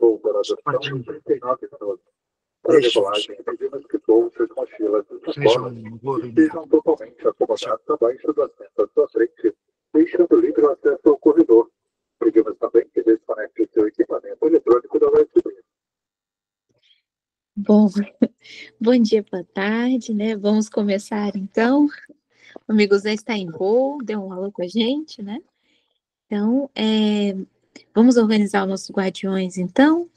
Operador 39 minutos. Para decolagem, pedimos que todos as mochilas de escola estejam totalmente acomodadas abaixo do assento à sua frente, deixando livre o acesso ao corredor. Pedimos também que desconecte seu equipamento eletrônico da USB. Bom, bom dia, boa tarde, né? Vamos começar, então. O amigo Zé está em voo, deu um alô com a gente, né? Então, vamos organizar os nossos guardiões, então.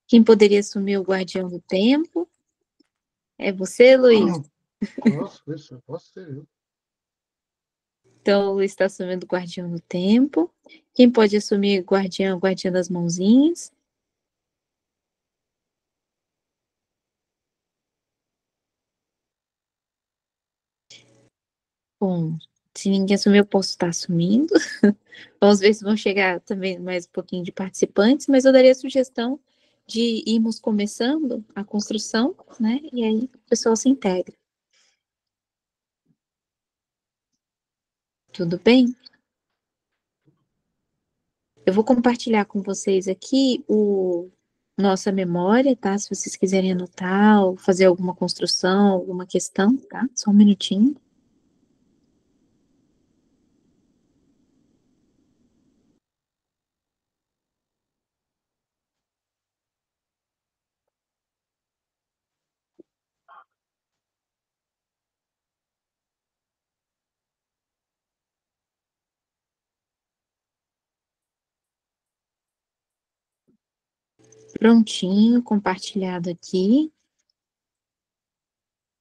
Quem poderia assumir o guardião do tempo? É você, Luiz? Posso ser eu. Então, o Luiz está assumindo o guardião do tempo. Quem pode assumir guardião das mãozinhas? Bom, se ninguém assumir, eu posso estar assumindo. Vamos ver se vão chegar também mais um pouquinho de participantes, mas eu daria a sugestão de irmos começando a construção, né? E aí o pessoal se integra. Tudo bem? Eu vou compartilhar com vocês aqui nossa memória, tá? Se vocês quiserem anotar ou fazer alguma construção, alguma questão, tá? Só um minutinho. Prontinho, compartilhado aqui.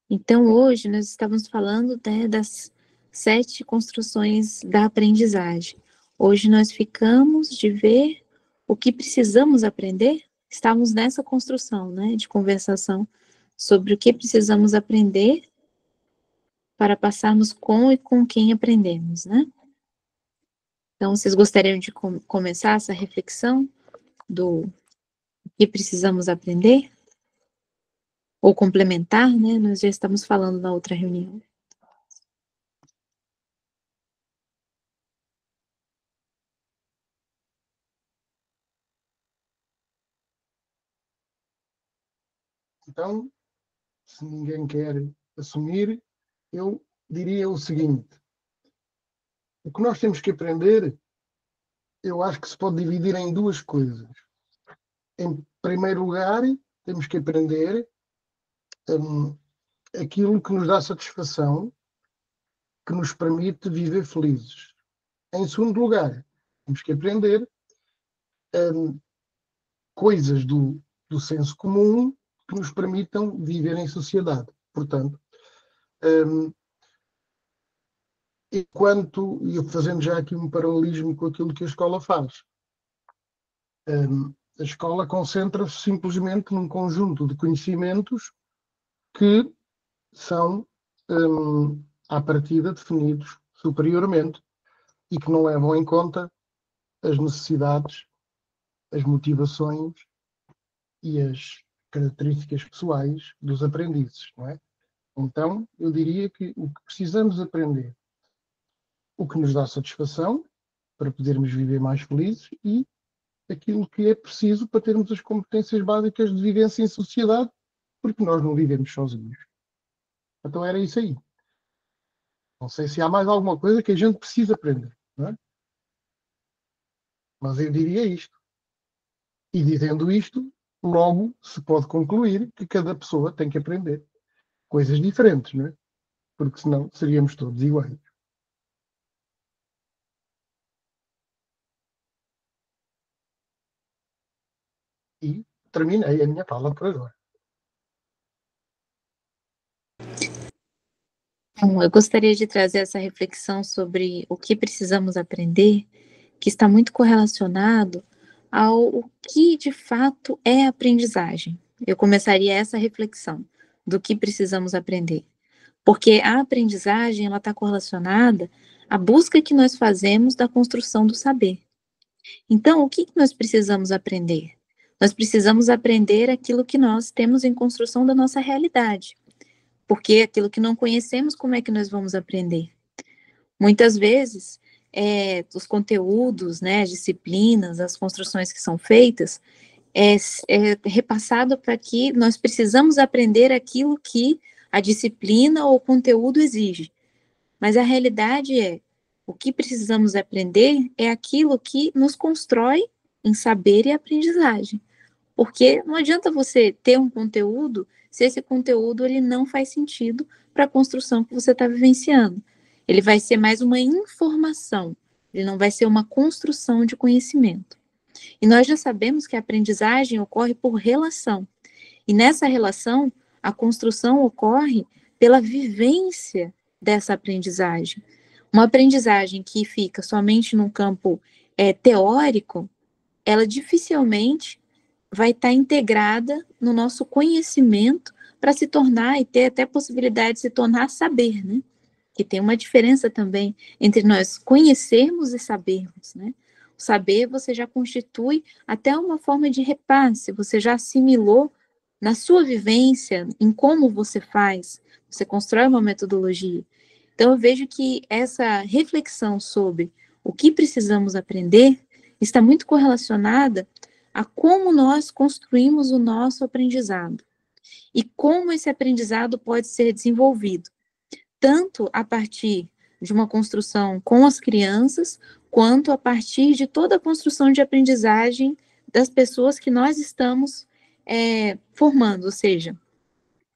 Então, hoje nós estávamos falando, né, das 7 construções da aprendizagem. Hoje nós ficamos de ver o que precisamos aprender. Estávamos nessa construção, né, de conversação sobre o que precisamos aprender para passarmos com e com quem aprendemos, né? Então, vocês gostariam de começar essa reflexão do que precisamos aprender? Ou complementar, né? Nós já estamos falando na outra reunião. Então, se ninguém quer assumir, eu diria o seguinte: o que nós temos que aprender, eu acho que se pode dividir em duas coisas. Em primeiro lugar, temos que aprender aquilo que nos dá satisfação, que nos permite viver felizes. Em segundo lugar, temos que aprender coisas do senso comum que nos permitam viver em sociedade. Portanto, enquanto, e fazendo já aqui um paralelismo com aquilo que a escola faz, a escola concentra-se simplesmente num conjunto de conhecimentos que são, à partida, definidos superiormente e que não levam em conta as necessidades, as motivações e as características pessoais dos aprendizes, não é? Então, eu diria que o que precisamos aprender, o que nos dá satisfação, para podermos viver mais felizes, e aquilo que é preciso para termos as competências básicas de vivência em sociedade, porque nós não vivemos sozinhos. Então era isso aí. Não sei se há mais alguma coisa que a gente precisa aprender, não é? Mas eu diria isto. E dizendo isto, logo se pode concluir que cada pessoa tem que aprender coisas diferentes, não é? Porque senão seríamos todos iguais. E terminei a minha fala por agora. Bom, eu gostaria de trazer essa reflexão sobre o que precisamos aprender, que está muito correlacionado ao que de fato é aprendizagem. Eu começaria essa reflexão do que precisamos aprender. Porque a aprendizagem, ela está correlacionada à busca que nós fazemos da construção do saber. Então, o que nós precisamos aprender? Nós precisamos aprender aquilo que nós temos em construção da nossa realidade. Porque aquilo que não conhecemos, como é que nós vamos aprender? Muitas vezes, os conteúdos, né, as disciplinas, as construções que são feitas, é repassado para que nós precisamos aprender aquilo que a disciplina ou o conteúdo exige. Mas a realidade é, o que precisamos aprender é aquilo que nos constrói em saber e aprendizagem. Porque não adianta você ter um conteúdo se esse conteúdo ele não faz sentido para a construção que você está vivenciando. Ele vai ser mais uma informação, ele não vai ser uma construção de conhecimento. E nós já sabemos que a aprendizagem ocorre por relação. E nessa relação, a construção ocorre pela vivência dessa aprendizagem. Uma aprendizagem que fica somente num campo teórico, ela dificilmente vai estar integrada no nosso conhecimento para se tornar e ter até possibilidade de se tornar saber, né? Que tem uma diferença também entre nós conhecermos e sabermos, né? O saber você já constitui até uma forma de repasse, você já assimilou na sua vivência, em como você faz, você constrói uma metodologia. Então, eu vejo que essa reflexão sobre o que precisamos aprender está muito correlacionada a como nós construímos o nosso aprendizado e como esse aprendizado pode ser desenvolvido, tanto a partir de uma construção com as crianças, quanto a partir de toda a construção de aprendizagem das pessoas que nós estamos formando, ou seja,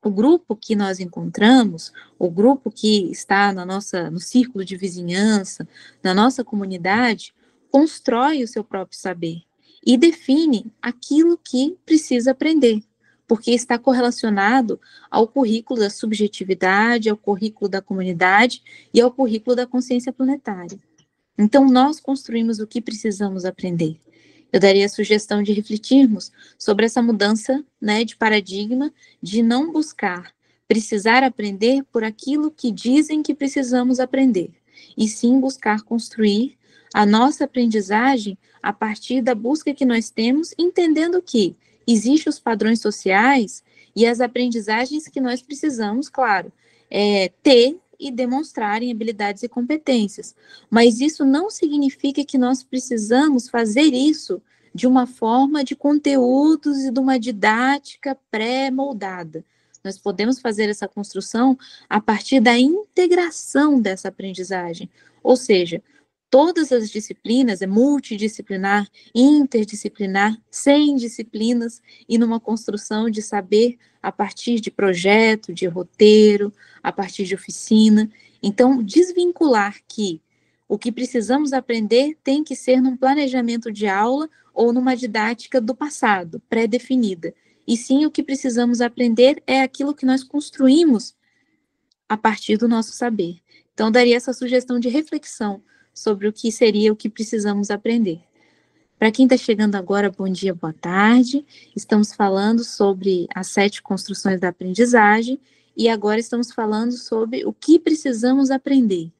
o grupo que nós encontramos, o grupo que está no círculo de vizinhança, na nossa comunidade, constrói o seu próprio saber e define aquilo que precisa aprender, porque está correlacionado ao currículo da subjetividade, ao currículo da comunidade e ao currículo da consciência planetária. Então, nós construímos o que precisamos aprender. Eu daria a sugestão de refletirmos sobre essa mudança, né, de paradigma, de não buscar precisar aprender por aquilo que dizem que precisamos aprender, e sim buscar construir a nossa aprendizagem a partir da busca que nós temos, entendendo que existem os padrões sociais e as aprendizagens que nós precisamos, claro, ter e demonstrarem habilidades e competências. Mas isso não significa que nós precisamos fazer isso de uma forma de conteúdos e de uma didática pré-moldada. Nós podemos fazer essa construção a partir da integração dessa aprendizagem. Ou seja, todas as disciplinas, multidisciplinar, interdisciplinar, sem disciplinas, e numa construção de saber a partir de projeto, de roteiro, a partir de oficina. Então, desvincular que o que precisamos aprender tem que ser num planejamento de aula ou numa didática do passado, pré-definida. E sim, o que precisamos aprender é aquilo que nós construímos a partir do nosso saber. Então, daria essa sugestão de reflexão sobre o que seria o que precisamos aprender. Para quem está chegando agora, bom dia, boa tarde. Estamos falando sobre as 7 construções da aprendizagem e agora estamos falando sobre o que precisamos aprender.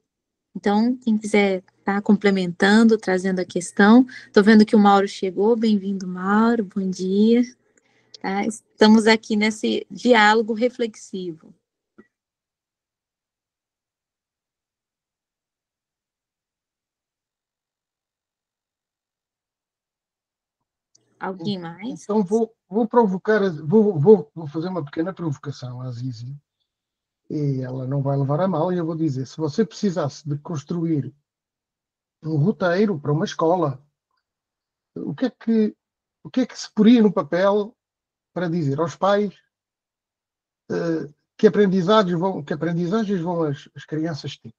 Então, quem quiser estar complementando, trazendo a questão. Estou vendo que o Mauro chegou. Bem-vindo, Mauro. Bom dia. Tá? Estamos aqui nesse diálogo reflexivo. Alguém mais? Então vou provocar, vou fazer uma pequena provocação à Zizi, e ela não vai levar a mal, e eu vou dizer, se você precisasse de construir um roteiro para uma escola, o que é que se poria no papel para dizer aos pais que aprendizagens vão as crianças ter?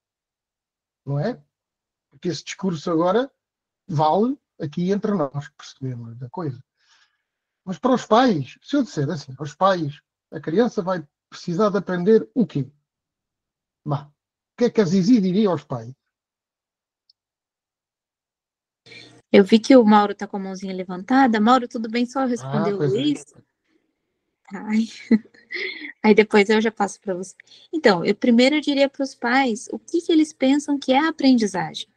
Não é? Porque esse discurso agora vale aqui entre nós, percebemos da coisa. Mas para os pais, se eu disser assim, aos pais, a criança vai precisar de aprender o quê? Bah, o que é que a Zizi diria aos pais? Eu vi que o Mauro está com a mãozinha levantada. Mauro, tudo bem? Só responder o Luiz? Ai. Aí depois eu já passo para você. Então, primeiro eu diria para os pais o que eles pensam que é a aprendizagem.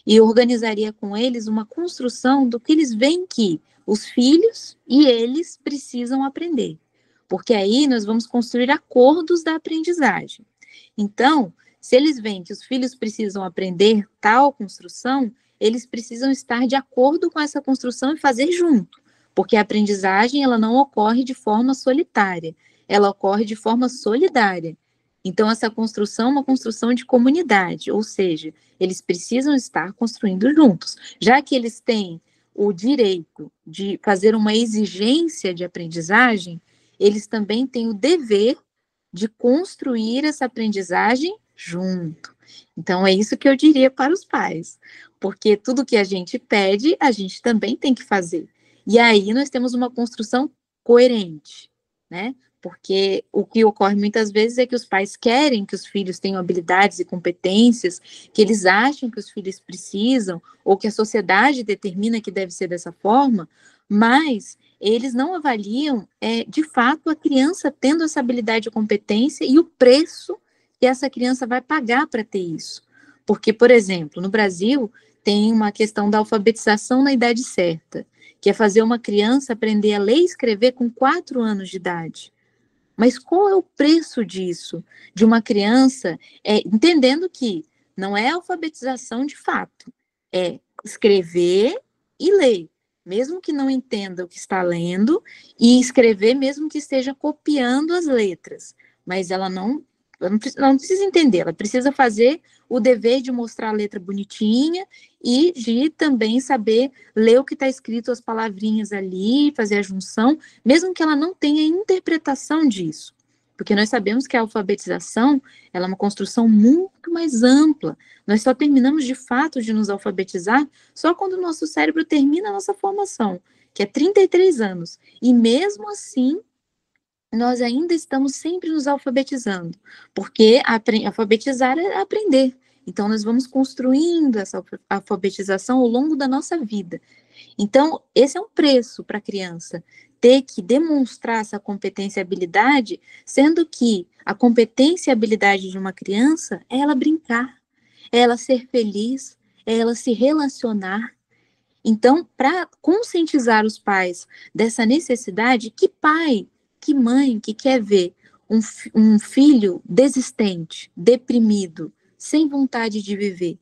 E eu organizaria com eles uma construção do que eles veem que os filhos e eles precisam aprender. Porque aí nós vamos construir acordos da aprendizagem. Então, se eles veem que os filhos precisam aprender tal construção, eles precisam estar de acordo com essa construção e fazer junto. porque a aprendizagem ela não ocorre de forma solitária, ela ocorre de forma solidária. Então, essa construção é uma construção de comunidade, ou seja, eles precisam estar construindo juntos. Já que eles têm o direito de fazer uma exigência de aprendizagem, eles também têm o dever de construir essa aprendizagem junto. Então, é isso que eu diria para os pais, porque tudo que a gente pede, a gente também tem que fazer. E aí nós temos uma construção coerente, né? Porque o que ocorre muitas vezes é que os pais querem que os filhos tenham habilidades e competências que eles acham que os filhos precisam, ou que a sociedade determina que deve ser dessa forma, mas eles não avaliam, de fato, a criança tendo essa habilidade e competência e o preço que essa criança vai pagar para ter isso. Porque, por exemplo, no Brasil, tem uma questão da alfabetização na idade certa, que é fazer uma criança aprender a ler e escrever com 4 anos de idade. Mas qual é o preço disso? De uma criança, entendendo que não é alfabetização de fato, é escrever e ler, mesmo que não entenda o que está lendo, e escrever mesmo que esteja copiando as letras. Mas ela não precisa entender, ela precisa fazer o dever de mostrar a letra bonitinha e de também saber ler o que está escrito, as palavrinhas ali, fazer a junção, mesmo que ela não tenha interpretação disso. Porque nós sabemos que a alfabetização, ela é uma construção muito mais ampla. Nós só terminamos, de fato, de nos alfabetizar só quando o nosso cérebro termina a nossa formação, que é 33 anos. E mesmo assim, nós ainda estamos sempre nos alfabetizando, porque alfabetizar é aprender. Então, nós vamos construindo essa alfabetização ao longo da nossa vida. Então, esse é um preço para a criança, ter que demonstrar essa competência e habilidade, sendo que a competência e habilidade de uma criança é ela brincar, é ela ser feliz, é ela se relacionar. Então, para conscientizar os pais dessa necessidade, que pai, que mãe que quer ver um filho desistente, deprimido, sem vontade de viver?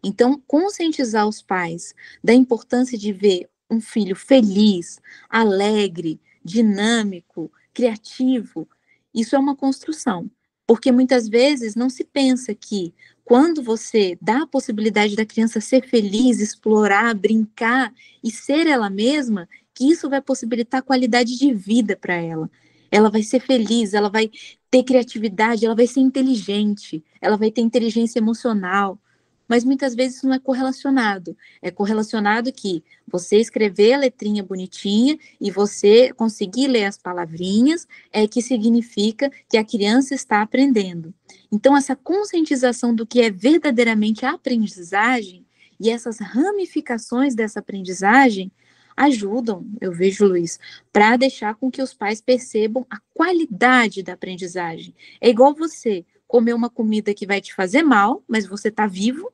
Então, conscientizar os pais da importância de ver um filho feliz, alegre, dinâmico, criativo, isso é uma construção. Porque muitas vezes não se pensa que quando você dá a possibilidade da criança ser feliz, explorar, brincar e ser ela mesma, que isso vai possibilitar qualidade de vida para ela. Ela vai ser feliz, ela vai ter criatividade, ela vai ser inteligente, ela vai ter inteligência emocional. Mas muitas vezes isso não é correlacionado. É correlacionado que você escrever a letrinha bonitinha e você conseguir ler as palavrinhas é que significa que a criança está aprendendo. Então, essa conscientização do que é verdadeiramente a aprendizagem e essas ramificações dessa aprendizagem ajudam, eu vejo, Luiz, para deixar com que os pais percebam a qualidade da aprendizagem. É igual você comer uma comida que vai te fazer mal, mas você está vivo,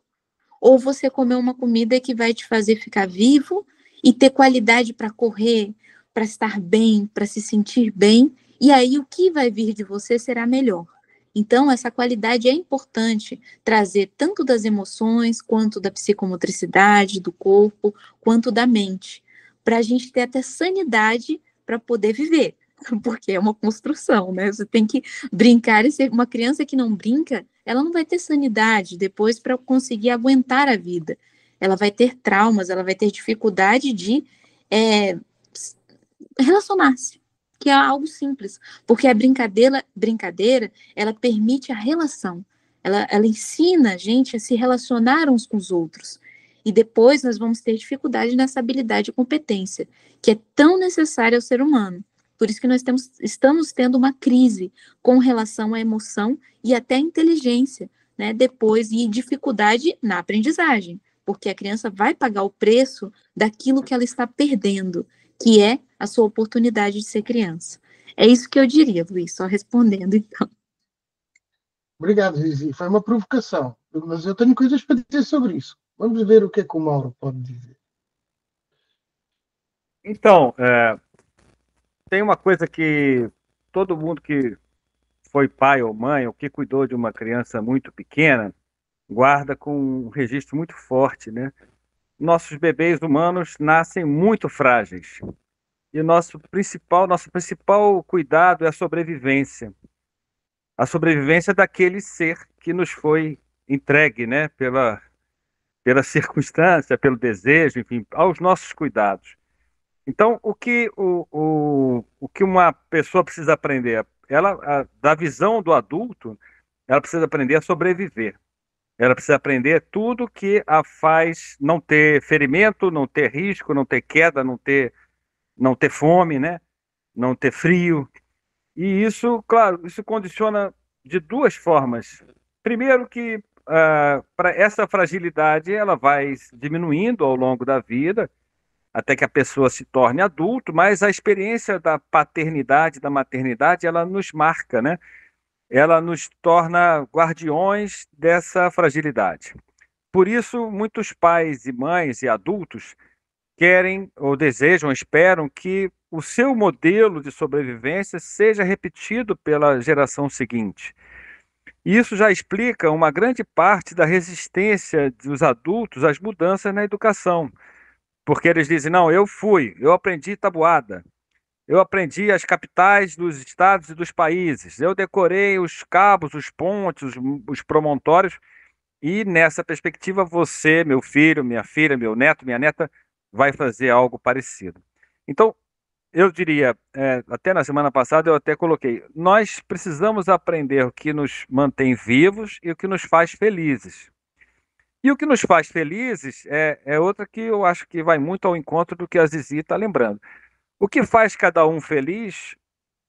ou você comer uma comida que vai te fazer ficar vivo e ter qualidade para correr, para estar bem, para se sentir bem, e aí o que vai vir de você será melhor. Então, essa qualidade é importante trazer tanto das emoções, quanto da psicomotricidade, do corpo, quanto da mente, para a gente ter até sanidade para poder viver, porque é uma construção, né? Você tem que brincar e ser uma criança que não brinca, ela não vai ter sanidade depois para conseguir aguentar a vida. Ela vai ter traumas, ela vai ter dificuldade de relacionar-se, que é algo simples, porque a brincadeira, ela permite a relação, ela ensina a gente a se relacionar uns com os outros, e depois nós vamos ter dificuldade nessa habilidade e competência, que é tão necessária ao ser humano. Por isso que nós estamos tendo uma crise com relação à emoção e até à inteligência, né, depois, e dificuldade na aprendizagem, porque a criança vai pagar o preço daquilo que ela está perdendo, que é a sua oportunidade de ser criança. É isso que eu diria, Luiz, só respondendo, então. Obrigado, Zizi. Foi uma provocação, mas eu tenho coisas para dizer sobre isso. Vamos ver o que é que o Mauro pode dizer. Então, tem uma coisa que todo mundo que foi pai ou mãe, ou que cuidou de uma criança muito pequena, guarda com um registro muito forte, né? Nossos bebês humanos nascem muito frágeis. e nosso principal cuidado é a sobrevivência. A sobrevivência daquele ser que nos foi entregue, né, pela circunstância, pelo desejo, enfim, aos nossos cuidados. Então, o que uma pessoa precisa aprender? Da visão do adulto, ela precisa aprender a sobreviver. Ela precisa aprender tudo que a faz não ter ferimento, não ter risco, não ter queda, não ter fome, né? Não ter frio. E isso, claro, isso condiciona de duas formas. Primeiro que para essa fragilidade ela vai diminuindo ao longo da vida, até que a pessoa se torne adulto, mas a experiência da paternidade, da maternidade, ela nos marca, né? Ela nos torna guardiões dessa fragilidade. Por isso, muitos pais e mães e adultos querem ou desejam, esperam que o seu modelo de sobrevivência seja repetido pela geração seguinte. E isso já explica uma grande parte da resistência dos adultos às mudanças na educação, porque eles dizem: não, eu aprendi tabuada, eu aprendi as capitais dos estados e dos países, eu decorei os cabos, os pontes, os promontórios, e nessa perspectiva você, meu filho, minha filha, meu neto, minha neta, vai fazer algo parecido. Então, eu diria, até na semana passada eu até coloquei, nós precisamos aprender o que nos mantém vivos e o que nos faz felizes. E o que nos faz felizes é outra que eu acho que vai muito ao encontro do que a Zizi está lembrando. O que faz cada um feliz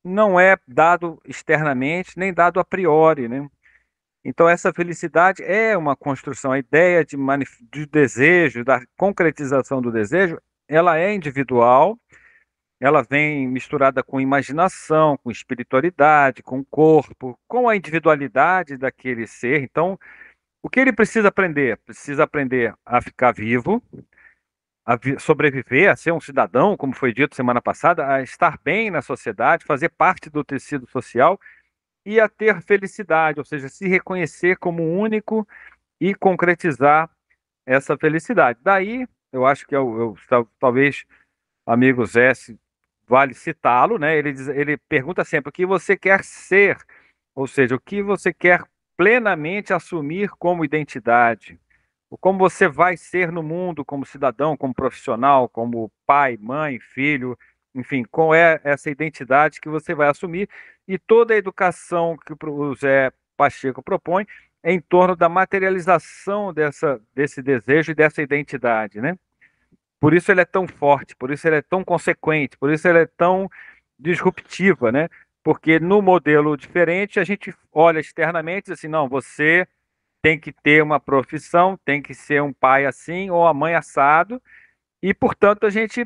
não é dado externamente, nem dado a priori, né? Então, essa felicidade é uma construção. A ideia de desejo, da concretização do desejo, ela é individual, ela vem misturada com imaginação, com espiritualidade, com o corpo, com a individualidade daquele ser. Então, o que ele precisa aprender? Precisa aprender a ficar vivo, sobreviver, a ser um cidadão, como foi dito semana passada, a estar bem na sociedade, fazer parte do tecido social e a ter felicidade, ou seja, se reconhecer como único e concretizar essa felicidade. Daí, eu acho que talvez, amigo Zé, vale citá-lo, né? Ele pergunta sempre o que você quer ser, ou seja, o que você quer plenamente assumir como identidade, como você vai ser no mundo como cidadão, como profissional, como pai, mãe, filho, enfim, qual é essa identidade que você vai assumir, e toda a educação que o Zé Pacheco propõe é em torno da materialização desse desejo e dessa identidade, né? Por isso ele é tão forte, por isso ele é tão consequente, por isso ele é tão disruptiva, né? Porque no modelo diferente a gente olha externamente e diz assim, não, você tem que ter uma profissão, tem que ser um pai assim ou a mãe assado, e portanto a gente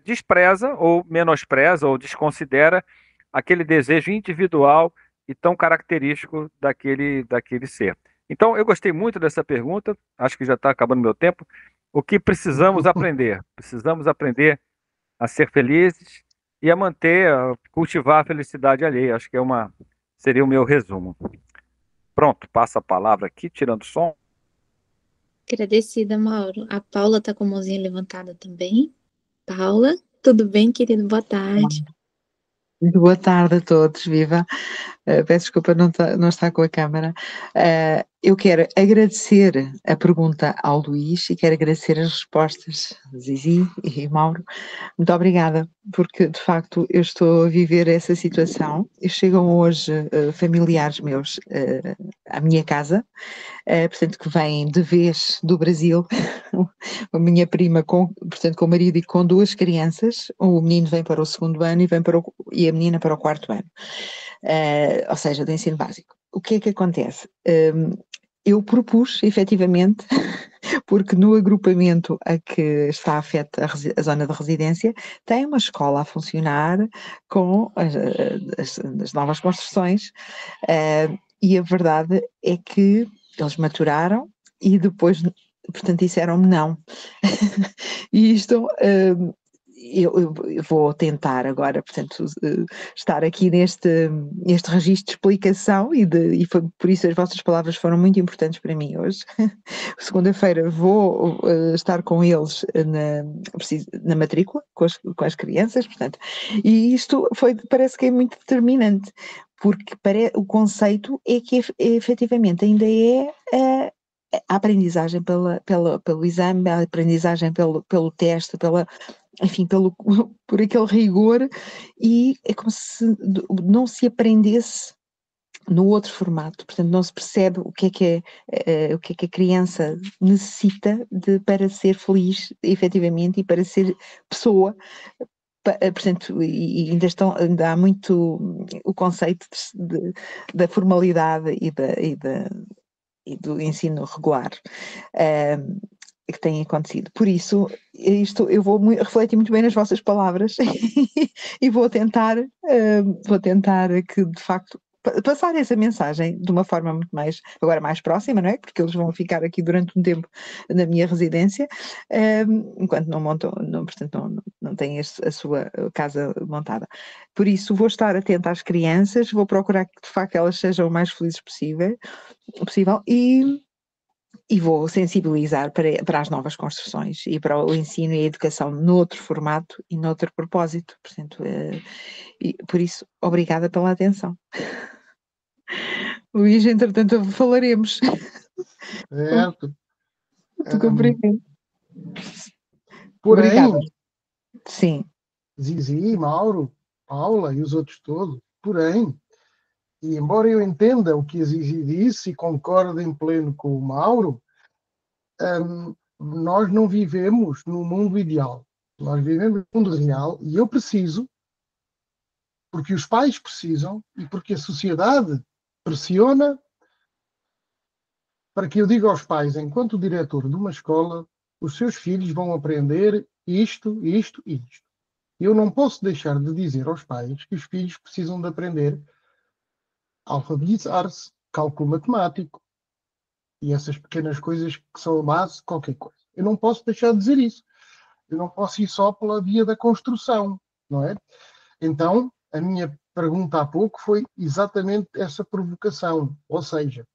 despreza ou menospreza ou desconsidera aquele desejo individual e tão característico daquele ser. Então eu gostei muito dessa pergunta, acho que já está acabando meu tempo. O que precisamos aprender? Precisamos aprender a ser felizes e a cultivar a felicidade alheia. Acho que seria o meu resumo. Pronto, passa a palavra aqui, tirando som. Agradecida, Mauro. A Paula está com a mãozinha levantada também. Paula, tudo bem, querido? Boa tarde. Muito boa tarde a todos, viva. Peço desculpa não estar com a câmara. Eu quero agradecer a pergunta ao Luís e quero agradecer as respostas, Zizi e Mauro. Muito obrigada, porque de facto eu estou a viver essa situação e chegam hoje familiares meus à minha casa, portanto que vêm de vez do Brasil, a minha prima portanto com o marido e com duas crianças, o menino vem para o segundo ano e a menina para o quarto ano. Ou seja, do ensino básico. O que é que acontece? Eu propus, efetivamente, porque no agrupamento a que está afeta a zona de residência, tem uma escola a funcionar com as novas construções, e a verdade é que eles maturaram e depois, portanto, disseram-me não. E isto... eu vou tentar agora, portanto, estar aqui neste registro de explicação e foi por isso as vossas palavras foram muito importantes para mim hoje. Segunda-feira vou estar com eles na matrícula, com as crianças, portanto, e isto parece que é muito determinante, porque o conceito é que efetivamente ainda é a aprendizagem pelo exame, a aprendizagem pelo teste, enfim, por aquele rigor, e é como se não se aprendesse no outro formato, portanto não se percebe o que é que a criança necessita para ser feliz, efetivamente, e para ser pessoa. Portanto, e ainda há muito o conceito da formalidade e do ensino regular que tem acontecido. Por isso, eu vou refletir muito bem nas vossas palavras e vou tentar que, de facto, passar essa mensagem de uma forma muito agora mais próxima, não é? Porque eles vão ficar aqui durante um tempo na minha residência, enquanto não montam, portanto, não têm a sua casa montada. Por isso, vou estar atenta às crianças, vou procurar que, de facto, elas sejam o mais felizes possível e vou sensibilizar para as novas construções e para o ensino e a educação noutro formato e noutro propósito. Portanto, e por isso, obrigada pela atenção. Luís, entretanto, falaremos. Certo. Muito cumprimento. Porém, obrigada. Sim. Zizi, Mauro, Paula e os outros todos, porém, e embora eu entenda o que a Zizi disse e concorde em pleno com o Mauro, nós não vivemos no mundo ideal. Nós vivemos no mundo real e eu preciso, porque os pais precisam e porque a sociedade pressiona para que eu diga aos pais, enquanto diretor de uma escola, os seus filhos vão aprender isto, isto e isto. Eu não posso deixar de dizer aos pais que os filhos precisam de aprender a alfabetizar-se, cálculo matemático e essas pequenas coisas que são a base de qualquer coisa. Eu não posso deixar de dizer isso. Eu não posso ir só pela via da construção, não é? Então, a minha pergunta há pouco foi exatamente essa provocação. Ou seja,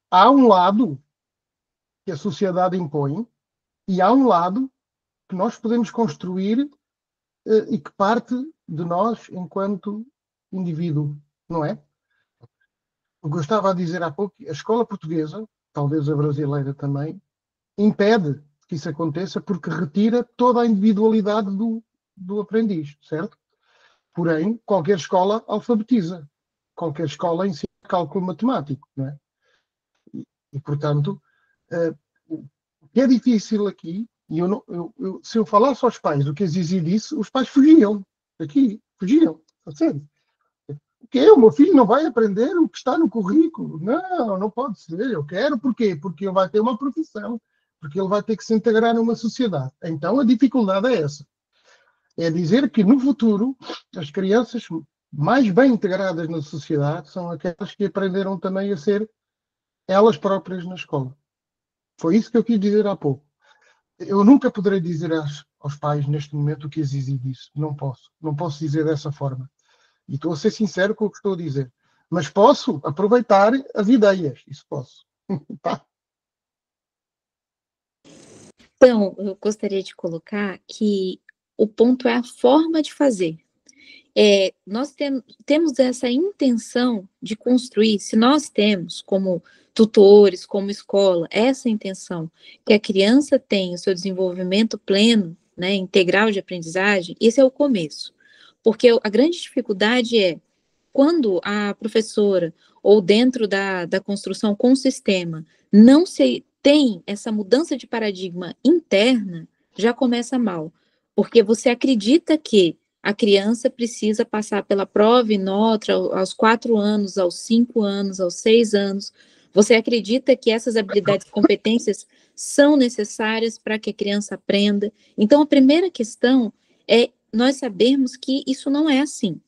há um lado que a sociedade impõe e há um lado que nós podemos construir e que parte de nós enquanto indivíduo, não é? O que eu estava a dizer há pouco, a escola portuguesa, talvez a brasileira também, impede que isso aconteça porque retira toda a individualidade do aprendiz, certo? Porém, qualquer escola alfabetiza. Qualquer escola ensina cálculo matemático, não é? E portanto, o que é difícil aqui, e se eu falasse aos pais do que a Zizi disse, os pais fugiam. Fugiam. Sério. O quê? O meu filho não vai aprender o que está no currículo? Não, não pode ser. Eu quero. Porquê? Porque ele vai ter uma profissão. Porque ele vai ter que se integrar numa sociedade. Então, a dificuldade é essa. É dizer que, no futuro, as crianças mais bem integradas na sociedade são aquelas que aprenderam também a ser elas próprias na escola. Foi isso que eu quis dizer há pouco. Eu nunca poderei dizer aos pais, neste momento, o que a Zizi disse. Não posso. Não posso dizer dessa forma. E estou a ser sincero com o que estou a dizer. Mas posso aproveitar as ideias. Isso posso. Tá? Então, eu gostaria de colocar que o ponto é a forma de fazer. Nós temos essa intenção de construir, se nós temos como tutores, como escola, essa intenção que a criança tenha o seu desenvolvimento pleno, né, integral de aprendizagem, esse é o começo. Porque a grande dificuldade é quando a professora, ou dentro da construção com o sistema, não se tem essa mudança de paradigma interna, já começa mal. Porque você acredita que a criança precisa passar pela prova e nota aos 4 anos, aos 5 anos, aos 6 anos. Você acredita que essas habilidades e competências são necessárias para que a criança aprenda. Então, a primeira questão é nós sabermos que isso não é assim.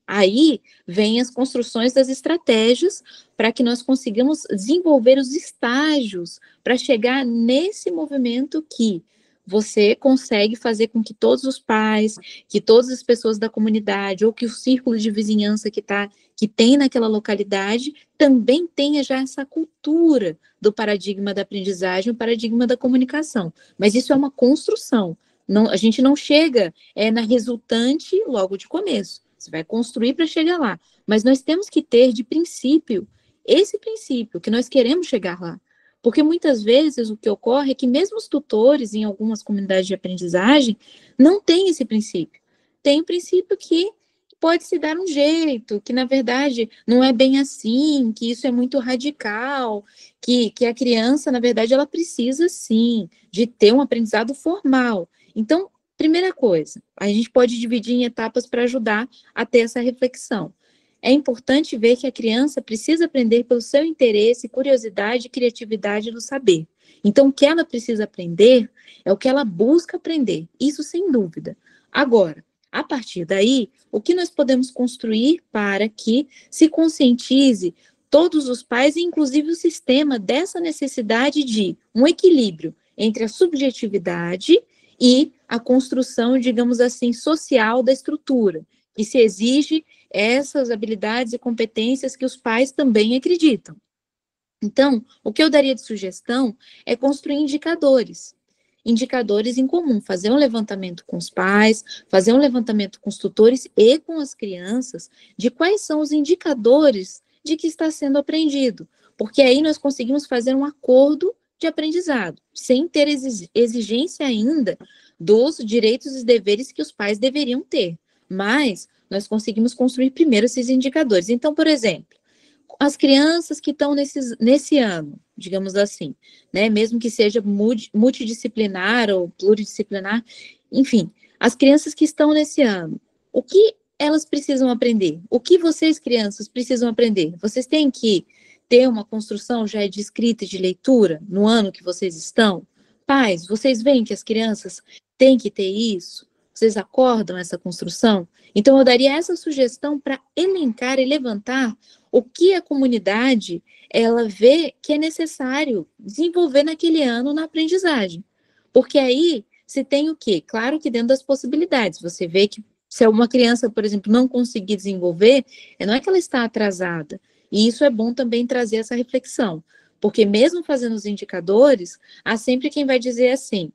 Aí vem as construções das estratégias para que nós consigamos desenvolver os estágios para chegar nesse movimento que você consegue fazer com que todos os pais, que todas as pessoas da comunidade, ou que o círculo de vizinhança que tem naquela localidade, também tenha já essa cultura do paradigma da aprendizagem, o paradigma da comunicação. Mas isso é uma construção. Não, a gente não chega na resultante logo de começo. Você vai construir para chegar lá. Mas nós temos que ter de princípio esse princípio, que nós queremos chegar lá. Porque muitas vezes o que ocorre é que mesmo os tutores em algumas comunidades de aprendizagem não têm esse princípio. Tem um princípio que pode se dar um jeito, que na verdade não é bem assim, que isso é muito radical, que a criança, na verdade, ela precisa sim de ter um aprendizado formal. Então, primeira coisa, a gente pode dividir em etapas para ajudar a ter essa reflexão. É importante ver que a criança precisa aprender pelo seu interesse, curiosidade e criatividade do saber. Então, o que ela precisa aprender é o que ela busca aprender, isso sem dúvida. Agora, a partir daí, o que nós podemos construir para que se conscientize todos os pais, e inclusive o sistema, dessa necessidade de um equilíbrio entre a subjetividade e a construção, digamos assim, social da estrutura, que se exige essas habilidades e competências que os pais também acreditam. Então, o que eu daria de sugestão é construir indicadores em comum, fazer um levantamento com os pais, fazer um levantamento com os tutores e com as crianças de quais são os indicadores de que está sendo aprendido, porque aí nós conseguimos fazer um acordo de aprendizado, sem ter exigência ainda dos direitos e deveres que os pais deveriam ter, mas nós conseguimos construir primeiro esses indicadores. Então, por exemplo, as crianças que estão nesse ano, digamos assim, né, mesmo que seja multidisciplinar ou pluridisciplinar, enfim, as crianças que estão nesse ano, o que elas precisam aprender? O que vocês, crianças, precisam aprender? Vocês têm que ter uma construção já de escrita e de leitura no ano que vocês estão? Pais, vocês veem que as crianças têm que ter isso? Vocês acordam essa construção? Então, eu daria essa sugestão para elencar e levantar o que a comunidade ela vê que é necessário desenvolver naquele ano na aprendizagem. Porque aí se tem o quê? Claro que dentro das possibilidades. Você vê que se uma criança, por exemplo, não conseguir desenvolver, não é que ela está atrasada. E isso é bom também trazer essa reflexão. Porque mesmo fazendo os indicadores, há sempre quem vai dizer assim,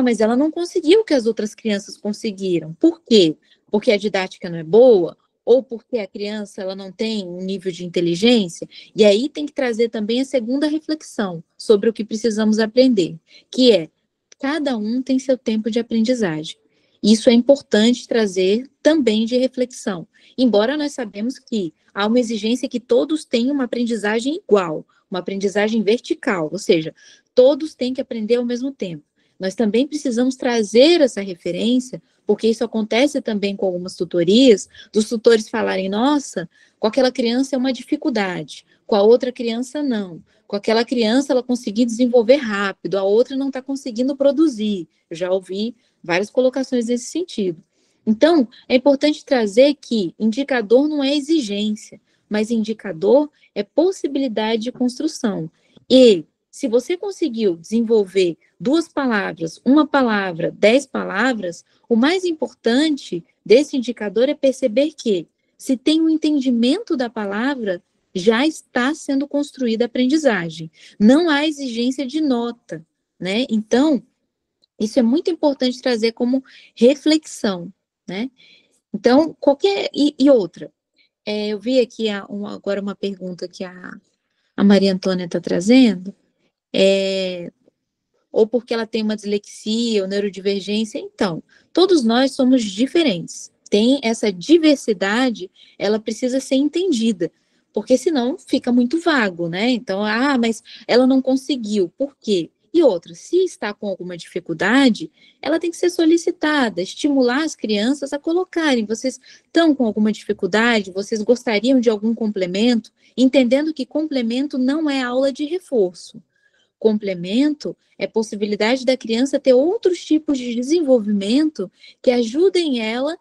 mas ela não conseguiu o que as outras crianças conseguiram. Por quê? Porque a didática não é boa? Ou porque a criança ela não tem um nível de inteligência? E aí tem que trazer também a segunda reflexão sobre o que precisamos aprender, que é, cada um tem seu tempo de aprendizagem. Isso é importante trazer também de reflexão. Embora nós sabemos que há uma exigência que todos tenham uma aprendizagem igual, uma aprendizagem vertical, ou seja, todos têm que aprender ao mesmo tempo. Nós também precisamos trazer essa referência, porque isso acontece também com algumas tutorias, dos tutores falarem, nossa, com aquela criança é uma dificuldade, com a outra criança não. Com aquela criança ela conseguiu desenvolver rápido, a outra não está conseguindo produzir. Eu já ouvi várias colocações nesse sentido. Então, é importante trazer que indicador não é exigência, mas indicador é possibilidade de construção. E se você conseguiu desenvolver 2 palavras, 1 palavra, 10 palavras, o mais importante desse indicador é perceber que, se tem um entendimento da palavra, já está sendo construída a aprendizagem. Não há exigência de nota, né? Então, isso é muito importante trazer como reflexão, né? Então, E outra, eu vi aqui agora uma pergunta que a Maria Antônia está trazendo, ou porque ela tem uma dislexia ou neurodivergência. Então, todos nós somos diferentes. Tem essa diversidade, ela precisa ser entendida, porque senão fica muito vago, né? Então, mas ela não conseguiu, por quê? E outra, se está com alguma dificuldade, ela tem que ser solicitada, estimular as crianças a colocarem. Vocês estão com alguma dificuldade? Vocês gostariam de algum complemento? Entendendo que complemento não é aula de reforço. Complemento é possibilidade da criança ter outros tipos de desenvolvimento que ajudem ela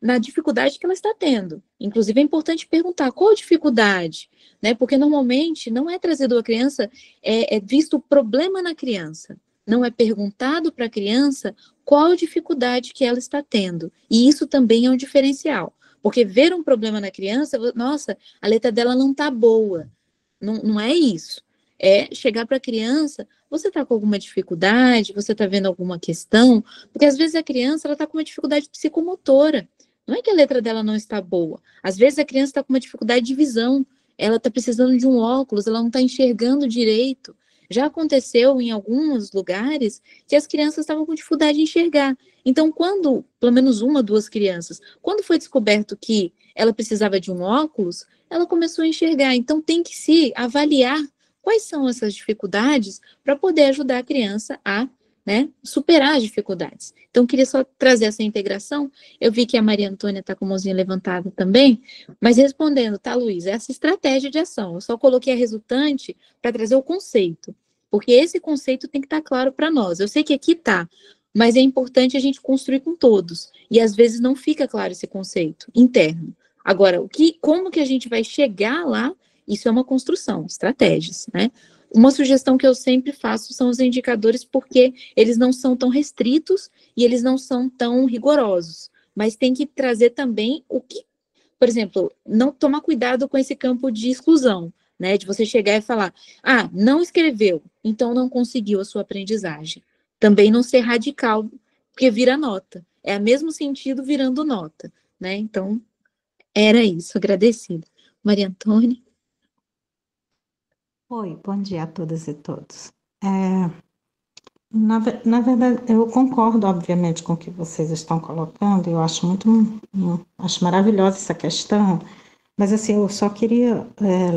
na dificuldade que ela está tendo. Inclusive, é importante perguntar qual a dificuldade, né? Porque normalmente não é trazido a criança, é visto o problema na criança, não é perguntado para a criança qual dificuldade que ela está tendo. E isso também é um diferencial. Porque ver um problema na criança, nossa, a letra dela não está boa. Não é isso. É chegar para a criança, você está com alguma dificuldade, você está vendo alguma questão, porque às vezes a criança está com uma dificuldade psicomotora. Não é que a letra dela não está boa. Às vezes a criança está com uma dificuldade de visão, ela está precisando de um óculos, ela não está enxergando direito. Já aconteceu em alguns lugares que as crianças estavam com dificuldade de enxergar. Então, quando, pelo menos uma, duas crianças, quando foi descoberto que ela precisava de um óculos, ela começou a enxergar. Então, tem que se avaliar quais são essas dificuldades para poder ajudar a criança a, né, superar as dificuldades. Então, queria só trazer essa integração. Eu vi que a Maria Antônia está com a mãozinha levantada também, mas respondendo, tá, Luiz? Essa estratégia de ação. Eu só coloquei a resultante para trazer o conceito, porque esse conceito tem que estar claro para nós. Eu sei que aqui está, mas é importante a gente construir com todos. E às vezes não fica claro esse conceito interno. Agora, como que a gente vai chegar lá? Isso é uma construção, estratégias, né? Uma sugestão que eu sempre faço são os indicadores, porque eles não são tão restritos e eles não são tão rigorosos, mas tem que trazer também o que, por exemplo, não tomar cuidado com esse campo de exclusão, né? De você chegar e falar, não escreveu, então não conseguiu a sua aprendizagem. Também não ser radical, porque vira nota. É o mesmo sentido virando nota, né? Então, era isso, agradecida. Maria Antônia? Oi, bom dia a todas e todos. Na verdade, eu concordo, obviamente, com o que vocês estão colocando, eu acho acho maravilhosa essa questão, mas assim, eu só queria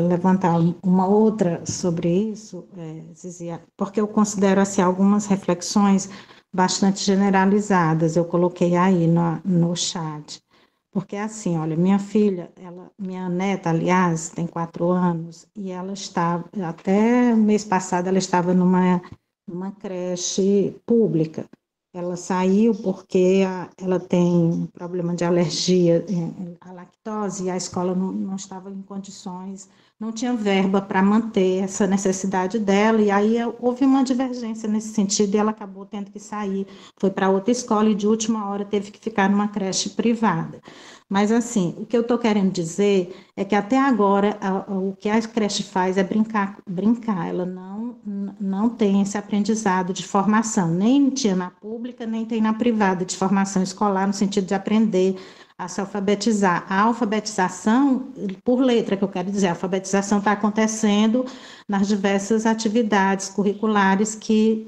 levantar uma outra sobre isso, Zizia, porque eu considero assim, algumas reflexões bastante generalizadas, eu coloquei aí no chat. Porque assim, olha, minha neta, aliás, tem 4 anos, e ela está, até o mês passado, ela estava numa creche pública. Ela saiu porque ela tem problema de alergia à lactose, e a escola não estava em condições, não tinha verba para manter essa necessidade dela, e aí houve uma divergência nesse sentido, e ela acabou tendo que sair, foi para outra escola, e de última hora teve que ficar numa creche privada. Mas, assim, o que eu estou querendo dizer é que até agora o que a creche faz é brincar. Ela não tem esse aprendizado de formação, nem tinha na pública, nem tem na privada, de formação escolar, no sentido de aprender a se alfabetizar. A alfabetização, por letra que eu quero dizer, a alfabetização está acontecendo nas diversas atividades curriculares que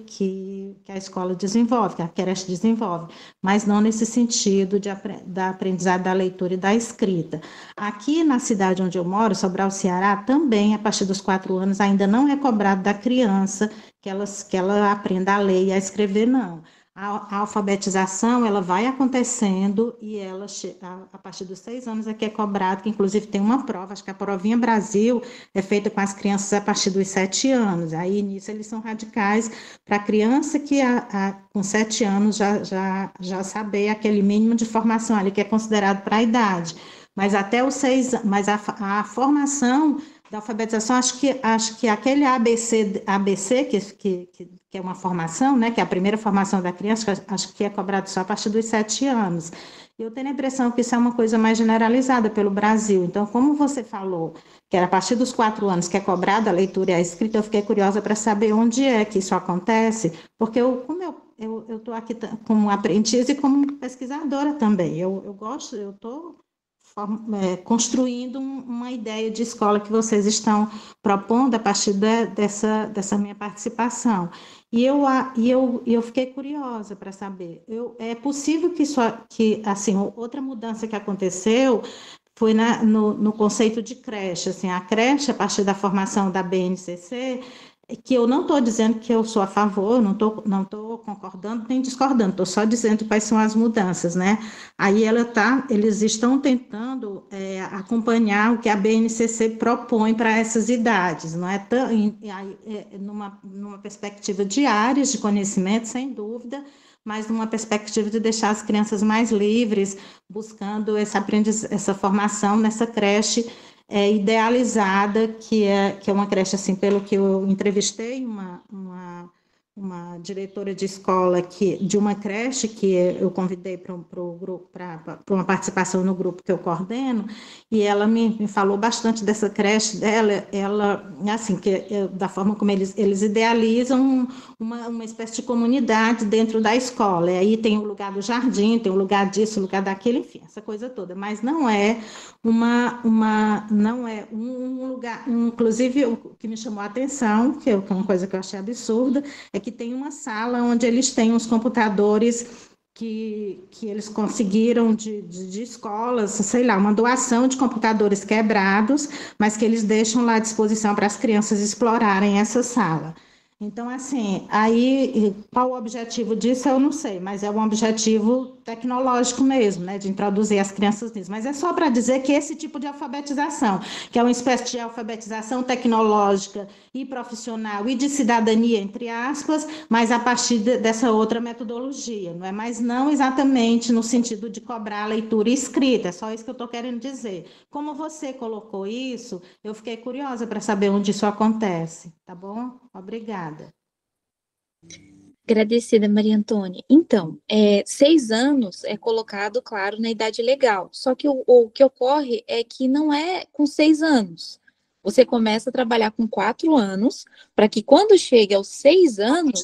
a escola desenvolve, que a creche desenvolve, mas não nesse sentido da aprendizado da leitura e da escrita. Aqui na cidade onde eu moro, Sobral, Ceará, também, a partir dos 4 anos, ainda não é cobrado da criança que ela aprenda a ler e a escrever, não. A alfabetização, ela vai acontecendo e a partir dos 6 anos é que é cobrado, que inclusive tem uma prova, acho que a Provinha Brasil é feita com as crianças a partir dos 7 anos. Aí, nisso, eles são radicais para a criança que com 7 anos já saber aquele mínimo de formação ali que é considerado para a idade. Mas até os 6, mas a formação da alfabetização, acho que aquele ABC que é uma formação, né, que é a primeira formação da criança, acho que é cobrado só a partir dos 7 anos. Eu tenho a impressão que isso é uma coisa mais generalizada pelo Brasil. Então, como você falou, que era a partir dos 4 anos que é cobrada a leitura e a escrita, eu fiquei curiosa para saber onde é que isso acontece, porque como eu estou aqui como aprendiz e como pesquisadora também. Eu estou construindo uma ideia de escola que vocês estão propondo a partir dessa minha participação. E eu fiquei curiosa para saber, é possível que assim, outra mudança que aconteceu foi no conceito de creche, assim, a creche, a partir da formação da BNCC, que eu não estou dizendo que eu sou a favor, não estou concordando nem discordando, estou só dizendo quais são as mudanças, né? Aí eles estão tentando acompanhar o que a BNCC propõe para essas idades, não é? Numa perspectiva de áreas de conhecimento, sem dúvida, mas numa perspectiva de deixar as crianças mais livres, buscando essa formação nessa creche idealizada, que é uma creche, assim, pelo que eu entrevistei, uma uma diretora de escola de uma creche que eu convidei para uma participação no grupo que eu coordeno, e ela me falou bastante dessa creche dela, assim, da forma como eles idealizam uma espécie de comunidade dentro da escola, e aí tem o lugar do jardim, tem o lugar disso, o lugar daquele, enfim, essa coisa toda, mas não é não é um lugar, inclusive o que me chamou a atenção, que é uma coisa que eu achei absurda, é que tem uma sala onde eles têm os computadores que eles conseguiram de escolas, sei lá, uma doação de computadores quebrados, mas que eles deixam lá à disposição para as crianças explorarem essa sala. Então, assim, aí qual o objetivo disso eu não sei, mas é um objetivo tecnológico mesmo, né, de introduzir as crianças nisso. Mas é só para dizer que esse tipo de alfabetização, que é uma espécie de alfabetização tecnológica e profissional e de cidadania, entre aspas, mas a partir dessa outra metodologia, não é? Mas não exatamente no sentido de cobrar leitura e escrita, é só isso que eu estou querendo dizer. Como você colocou isso, eu fiquei curiosa para saber onde isso acontece, tá bom? Obrigada. Agradecida, Maria Antônia. Então, 6 anos é colocado, claro, na idade legal. Só que o que ocorre é que não é com 6 anos. Você começa a trabalhar com 4 anos, para que quando chegue aos 6 anos...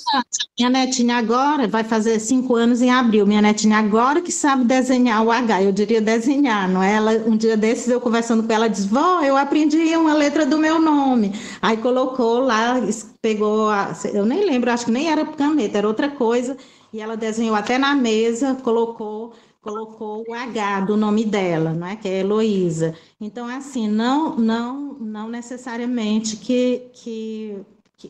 Minha netinha agora vai fazer 5 anos em abril. Minha netinha agora que sabe desenhar o H. Eu diria desenhar, não é? Um dia desses, eu conversando com ela, diz, vó, eu aprendi uma letra do meu nome. Aí colocou lá, pegou, eu nem lembro, acho que nem era caneta, era outra coisa, e ela desenhou até na mesa, colocou o H do nome dela, não é? Que é Heloísa. Então, assim, não necessariamente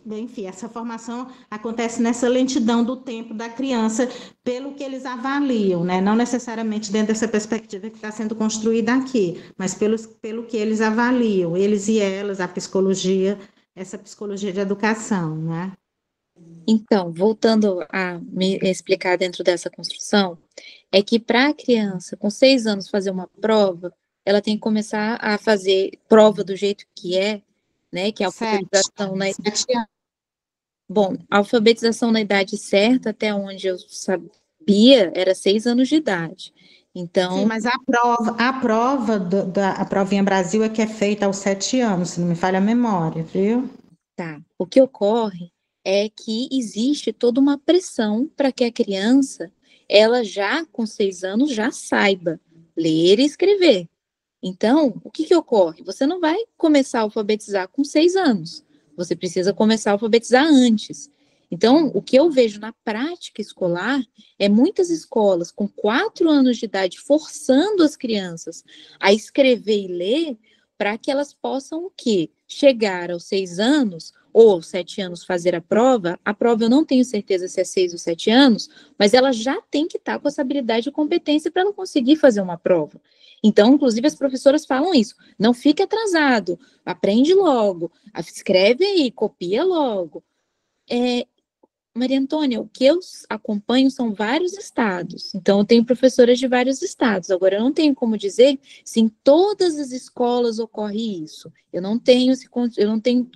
enfim, essa formação acontece nessa lentidão do tempo da criança, pelo que eles avaliam, né? Não necessariamente dentro dessa perspectiva que está sendo construída aqui, mas pelo que eles avaliam, eles e elas, a psicologia, essa psicologia de educação, né? Então, voltando a me explicar dentro dessa construção, é que para a criança com 6 anos fazer uma prova, ela tem que começar a fazer prova do jeito que é, né? Que é a alfabetização na idade. Bom, a alfabetização na idade certa, até onde eu sabia, era 6 anos de idade. Então, sim, mas a provinha Brasil é que é feita aos 7 anos, se não me falha a memória, viu? tá. O que ocorre é que existe toda uma pressão para que a criança, ela já com 6 anos, já saiba ler e escrever. Então, o que ocorre? Você não vai começar a alfabetizar com 6 anos. Você precisa começar a alfabetizar antes. Então, o que eu vejo na prática escolar é muitas escolas com 4 anos de idade forçando as crianças a escrever e ler para que elas possam o quê? Chegar aos 6 anos ou aos 7 anos fazer a prova. A prova eu não tenho certeza se é 6 ou 7 anos, mas ela já tem que estar com essa habilidade e competência para não conseguir fazer uma prova. Então, inclusive, as professoras falam isso. Não fique atrasado, aprende logo, escreve aí, copia logo. Maria Antônia, o que eu acompanho são vários estados. Então, eu tenho professoras de vários estados. Agora, eu não tenho como dizer se em todas as escolas ocorre isso. Eu não tenho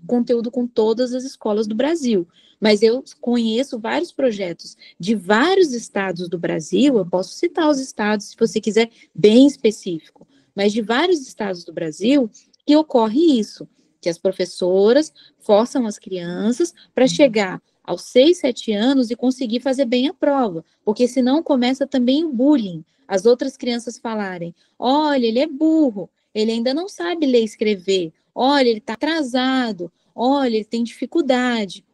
conteúdo com todas as escolas do Brasil. Mas eu conheço vários projetos de vários estados do Brasil. Eu posso citar os estados, se você quiser, bem específico. Mas de vários estados do Brasil que ocorre isso. Que as professoras forçam as crianças para chegar aos 6, 7 anos e conseguir fazer bem a prova, porque senão começa também o bullying, as outras crianças falarem, olha, ele é burro, ele ainda não sabe ler e escrever, olha, ele está atrasado, olha, ele tem dificuldade.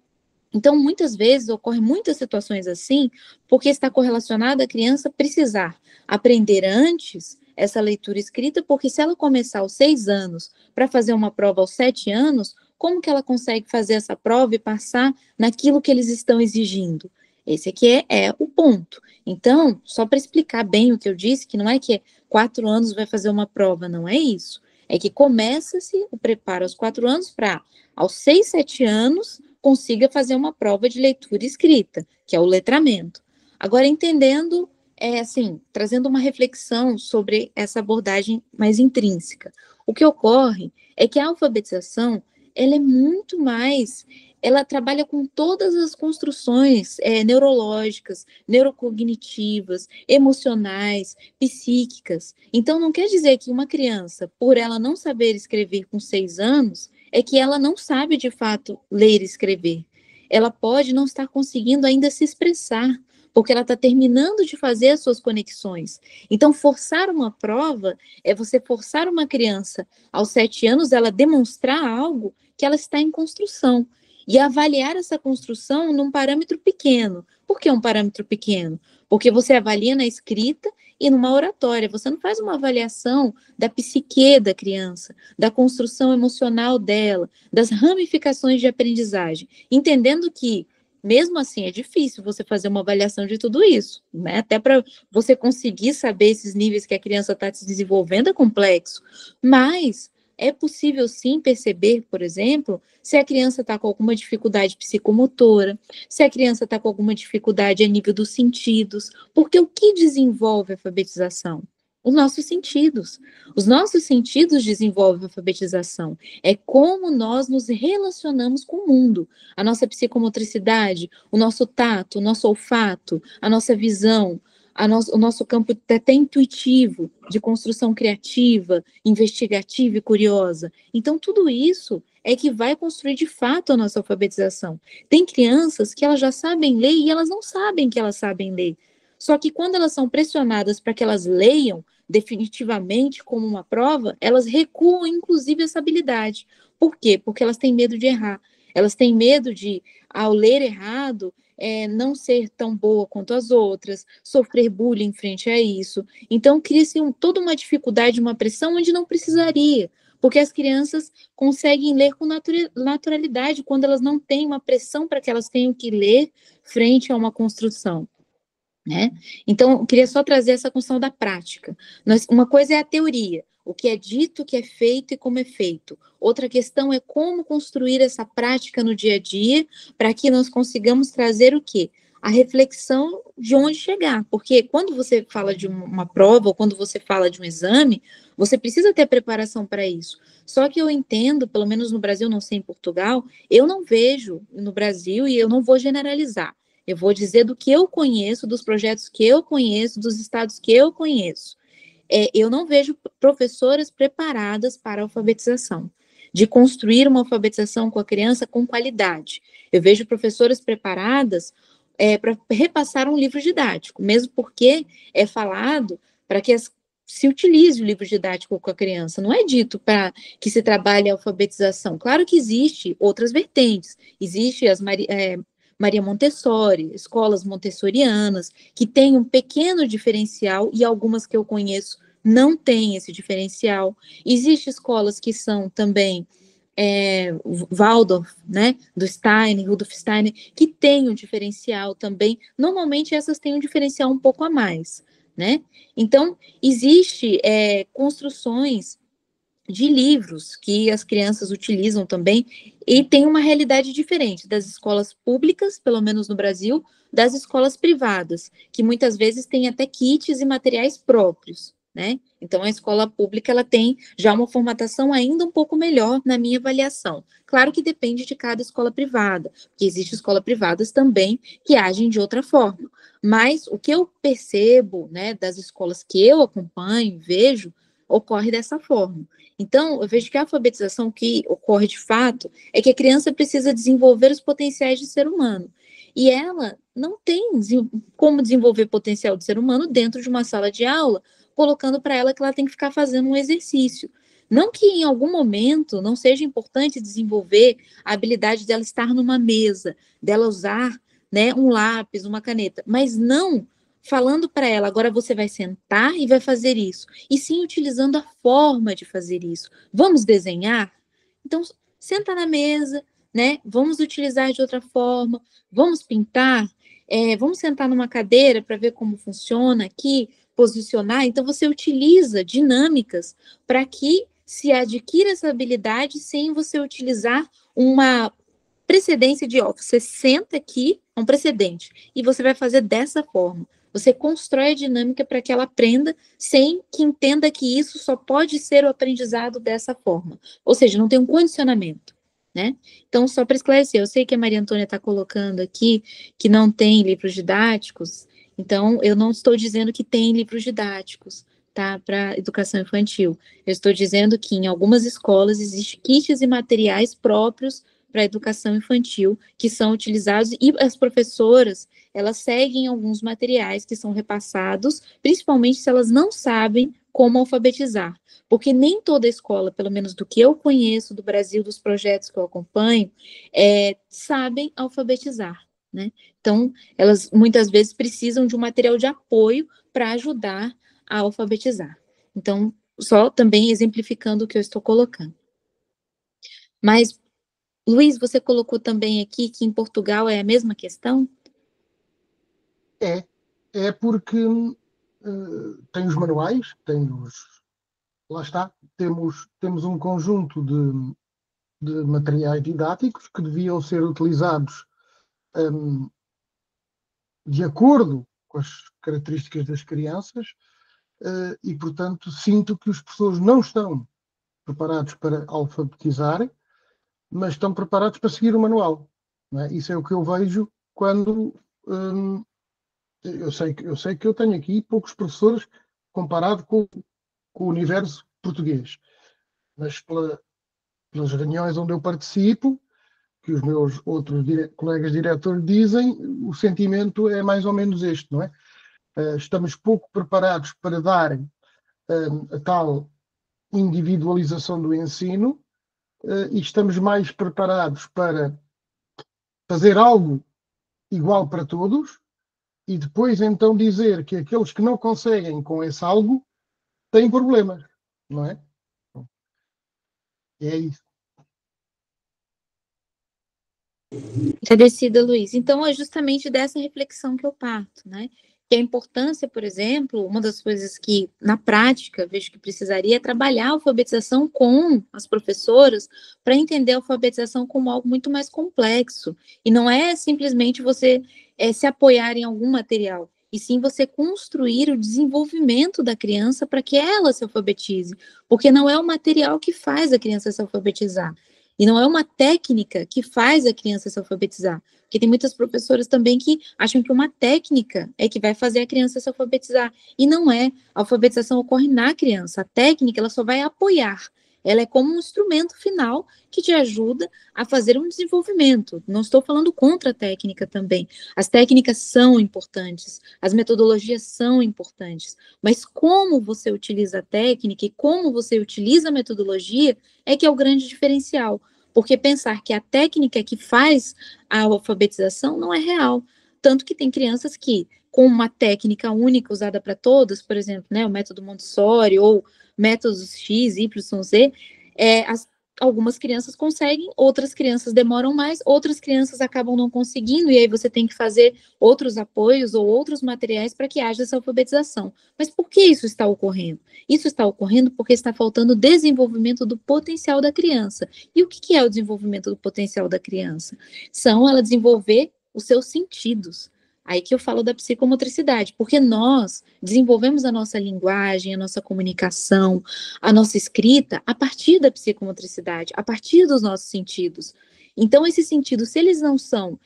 Então, muitas vezes, ocorrem muitas situações assim, porque está correlacionada a criança precisar aprender antes essa leitura escrita, porque se ela começar aos 6 anos para fazer uma prova aos 7 anos, como que ela consegue fazer essa prova e passar naquilo que eles estão exigindo? Esse aqui é o ponto. Então, só para explicar bem o que eu disse, que não é que 4 anos vai fazer uma prova, não é isso. É que começa-se o preparo aos 4 anos para, aos 6, 7 anos, consiga fazer uma prova de leitura escrita, que é o letramento. Agora, entendendo, trazendo uma reflexão sobre essa abordagem mais intrínseca. O que ocorre é que a alfabetização ela é muito mais ela trabalha com todas as construções neurológicas, neurocognitivas, emocionais, psíquicas. Então, não quer dizer que uma criança, por ela não saber escrever com 6 anos, é que ela não sabe, de fato, ler e escrever. Ela pode não estar conseguindo ainda se expressar, porque ela está terminando de fazer as suas conexões. Então, forçar uma prova é você forçar uma criança, aos 7 anos, ela demonstrar algo que ela está em construção. E avaliar essa construção num parâmetro pequeno. Por que um parâmetro pequeno? Porque você avalia na escrita e numa oratória. Você não faz uma avaliação da psique da criança, da construção emocional dela, das ramificações de aprendizagem. Entendendo que, mesmo assim, é difícil você fazer uma avaliação de tudo isso, né? Até para você conseguir saber esses níveis que a criança está se desenvolvendo é complexo. Mas é possível sim perceber, por exemplo, se a criança está com alguma dificuldade psicomotora, se a criança está com alguma dificuldade a nível dos sentidos, porque o que desenvolve a alfabetização? Os nossos sentidos. Os nossos sentidos desenvolvem a alfabetização. É como nós nos relacionamos com o mundo. A nossa psicomotricidade, o nosso tato, o nosso olfato, a nossa visão, o nosso campo até intuitivo, de construção criativa, investigativa e curiosa. Então, tudo isso é que vai construir de fato a nossa alfabetização. Tem crianças que elas já sabem ler e elas não sabem que elas sabem ler. Só que quando elas são pressionadas para que elas leiam definitivamente como uma prova, elas recuam, inclusive, essa habilidade. Por quê? Porque elas têm medo de errar. Elas têm medo de, ao ler errado, não ser tão boa quanto as outras, sofrer bullying frente a isso. Então, cria-se toda uma dificuldade, uma pressão onde não precisaria, porque as crianças conseguem ler com naturalidade quando elas não têm uma pressão para que elas tenham que ler frente a uma construção. Né? Então, eu queria só trazer essa questão da prática. Uma coisa é a teoria, o que é dito, o que é feito e como é feito. Outra questão é como construir essa prática no dia a dia para que nós consigamos trazer o quê? A reflexão de onde chegar. Porque quando você fala de uma prova ou quando você fala de um exame, você precisa ter preparação para isso. Só que eu entendo, pelo menos no Brasil, não sei em Portugal, eu não vejo no Brasil e eu não vou generalizar. Eu vou dizer do que eu conheço, dos projetos que eu conheço, dos estados que eu conheço. Eu não vejo professoras preparadas para a alfabetização, de construir uma alfabetização com a criança com qualidade. Eu vejo professoras preparadas para repassar um livro didático, mesmo porque é falado para que se utilize o livro didático com a criança. Não é dito para que se trabalhe a alfabetização. Claro que existe outras vertentes. Existe as Maria Montessori, escolas montessorianas, que têm um pequeno diferencial, e algumas que eu conheço não têm esse diferencial. Existem escolas que são também Waldorf, né, do Steiner, Rudolf Steiner, que têm um diferencial também. Normalmente essas têm um diferencial um pouco a mais, né? Então, existe construções de livros que as crianças utilizam também, e tem uma realidade diferente das escolas públicas, pelo menos no Brasil, das escolas privadas, que muitas vezes têm até kits e materiais próprios, né? Então, a escola pública, ela tem já uma formatação ainda um pouco melhor na minha avaliação. Claro que depende de cada escola privada, porque existem escolas privadas também que agem de outra forma. Mas o que eu percebo, né, das escolas que eu acompanho, vejo, ocorre dessa forma. Então, eu vejo que a alfabetização que ocorre de fato é que a criança precisa desenvolver os potenciais de ser humano. E ela não tem como desenvolver potencial de ser humano dentro de uma sala de aula, colocando para ela que ela tem que ficar fazendo um exercício. Não que em algum momento não seja importante desenvolver a habilidade dela estar numa mesa, dela usar, né, um lápis, uma caneta, mas não falando para ela, agora você vai sentar e vai fazer isso, e sim utilizando a forma de fazer isso. Vamos desenhar? Então, senta na mesa, né? Vamos utilizar de outra forma, vamos pintar, vamos sentar numa cadeira para ver como funciona aqui, posicionar. Então, você utiliza dinâmicas para que se adquira essa habilidade sem você utilizar uma precedência de, você senta aqui, é um precedente, e você vai fazer dessa forma. Você constrói a dinâmica para que ela aprenda sem que entenda que isso só pode ser o aprendizado dessa forma. Ou seja, não tem um condicionamento. né? Então, só para esclarecer, eu sei que a Maria Antônia está colocando aqui que não tem livros didáticos, então eu não estou dizendo que tem livros didáticos, tá, para educação infantil. Eu estou dizendo que em algumas escolas existem kits e materiais próprios para a educação infantil que são utilizados e as professoras, elas seguem alguns materiais que são repassados, principalmente se elas não sabem como alfabetizar, porque nem toda escola, pelo menos do que eu conheço do Brasil, dos projetos que eu acompanho, sabem alfabetizar, né? Então, elas muitas vezes precisam de um material de apoio para ajudar a alfabetizar. Então, só também exemplificando o que eu estou colocando. Mas, Luiz, você colocou também aqui que em Portugal é a mesma questão? É porque tem os manuais, lá está, temos um conjunto de materiais didáticos que deviam ser utilizados de acordo com as características das crianças e, portanto, sinto que os professores não estão preparados para alfabetizar, mas estão preparados para seguir o manual. Não é? Isso é o que eu vejo quando... eu sei que eu tenho aqui poucos professores comparado com o universo português, mas pelas reuniões onde eu participo, que os meus outros colegas diretores dizem, o sentimento é mais ou menos este, não é? Estamos pouco preparados para dar a tal individualização do ensino e estamos mais preparados para fazer algo igual para todos e depois então dizer que aqueles que não conseguem com esse algo têm problemas, não é? É isso. Agradecida, Luiz. Então, é justamente dessa reflexão que eu parto, né? Que a importância, por exemplo, uma das coisas que, na prática, vejo que precisaria é trabalhar a alfabetização com as professoras para entender a alfabetização como algo muito mais complexo. E não é simplesmente você se apoiar em algum material, e sim você construir o desenvolvimento da criança para que ela se alfabetize, porque não é o material que faz a criança se alfabetizar. E não é uma técnica que faz a criança se alfabetizar. Porque tem muitas professoras também que acham que uma técnica é que vai fazer a criança se alfabetizar. E não é. A alfabetização ocorre na criança. A técnica, ela só vai apoiar. Ela é como um instrumento final que te ajuda a fazer um desenvolvimento. Não estou falando contra a técnica também. As técnicas são importantes, as metodologias são importantes, mas como você utiliza a técnica e como você utiliza a metodologia é que é o grande diferencial. Porque pensar que a técnica que faz a alfabetização não é real. Tanto que tem crianças que, com uma técnica única usada para todas, por exemplo, né, o método Montessori ou métodos X, Y, Z, algumas crianças conseguem, outras crianças demoram mais, outras crianças acabam não conseguindo, e aí você tem que fazer outros apoios ou outros materiais para que haja essa alfabetização. Mas por que isso está ocorrendo? Isso está ocorrendo porque está faltando desenvolvimento do potencial da criança. E o que é o desenvolvimento do potencial da criança? São ela desenvolver os seus sentidos. Aí que eu falo da psicomotricidade, porque nós desenvolvemos a nossa linguagem, a nossa comunicação, a nossa escrita a partir da psicomotricidade, a partir dos nossos sentidos. Então, esses sentidos, se eles não são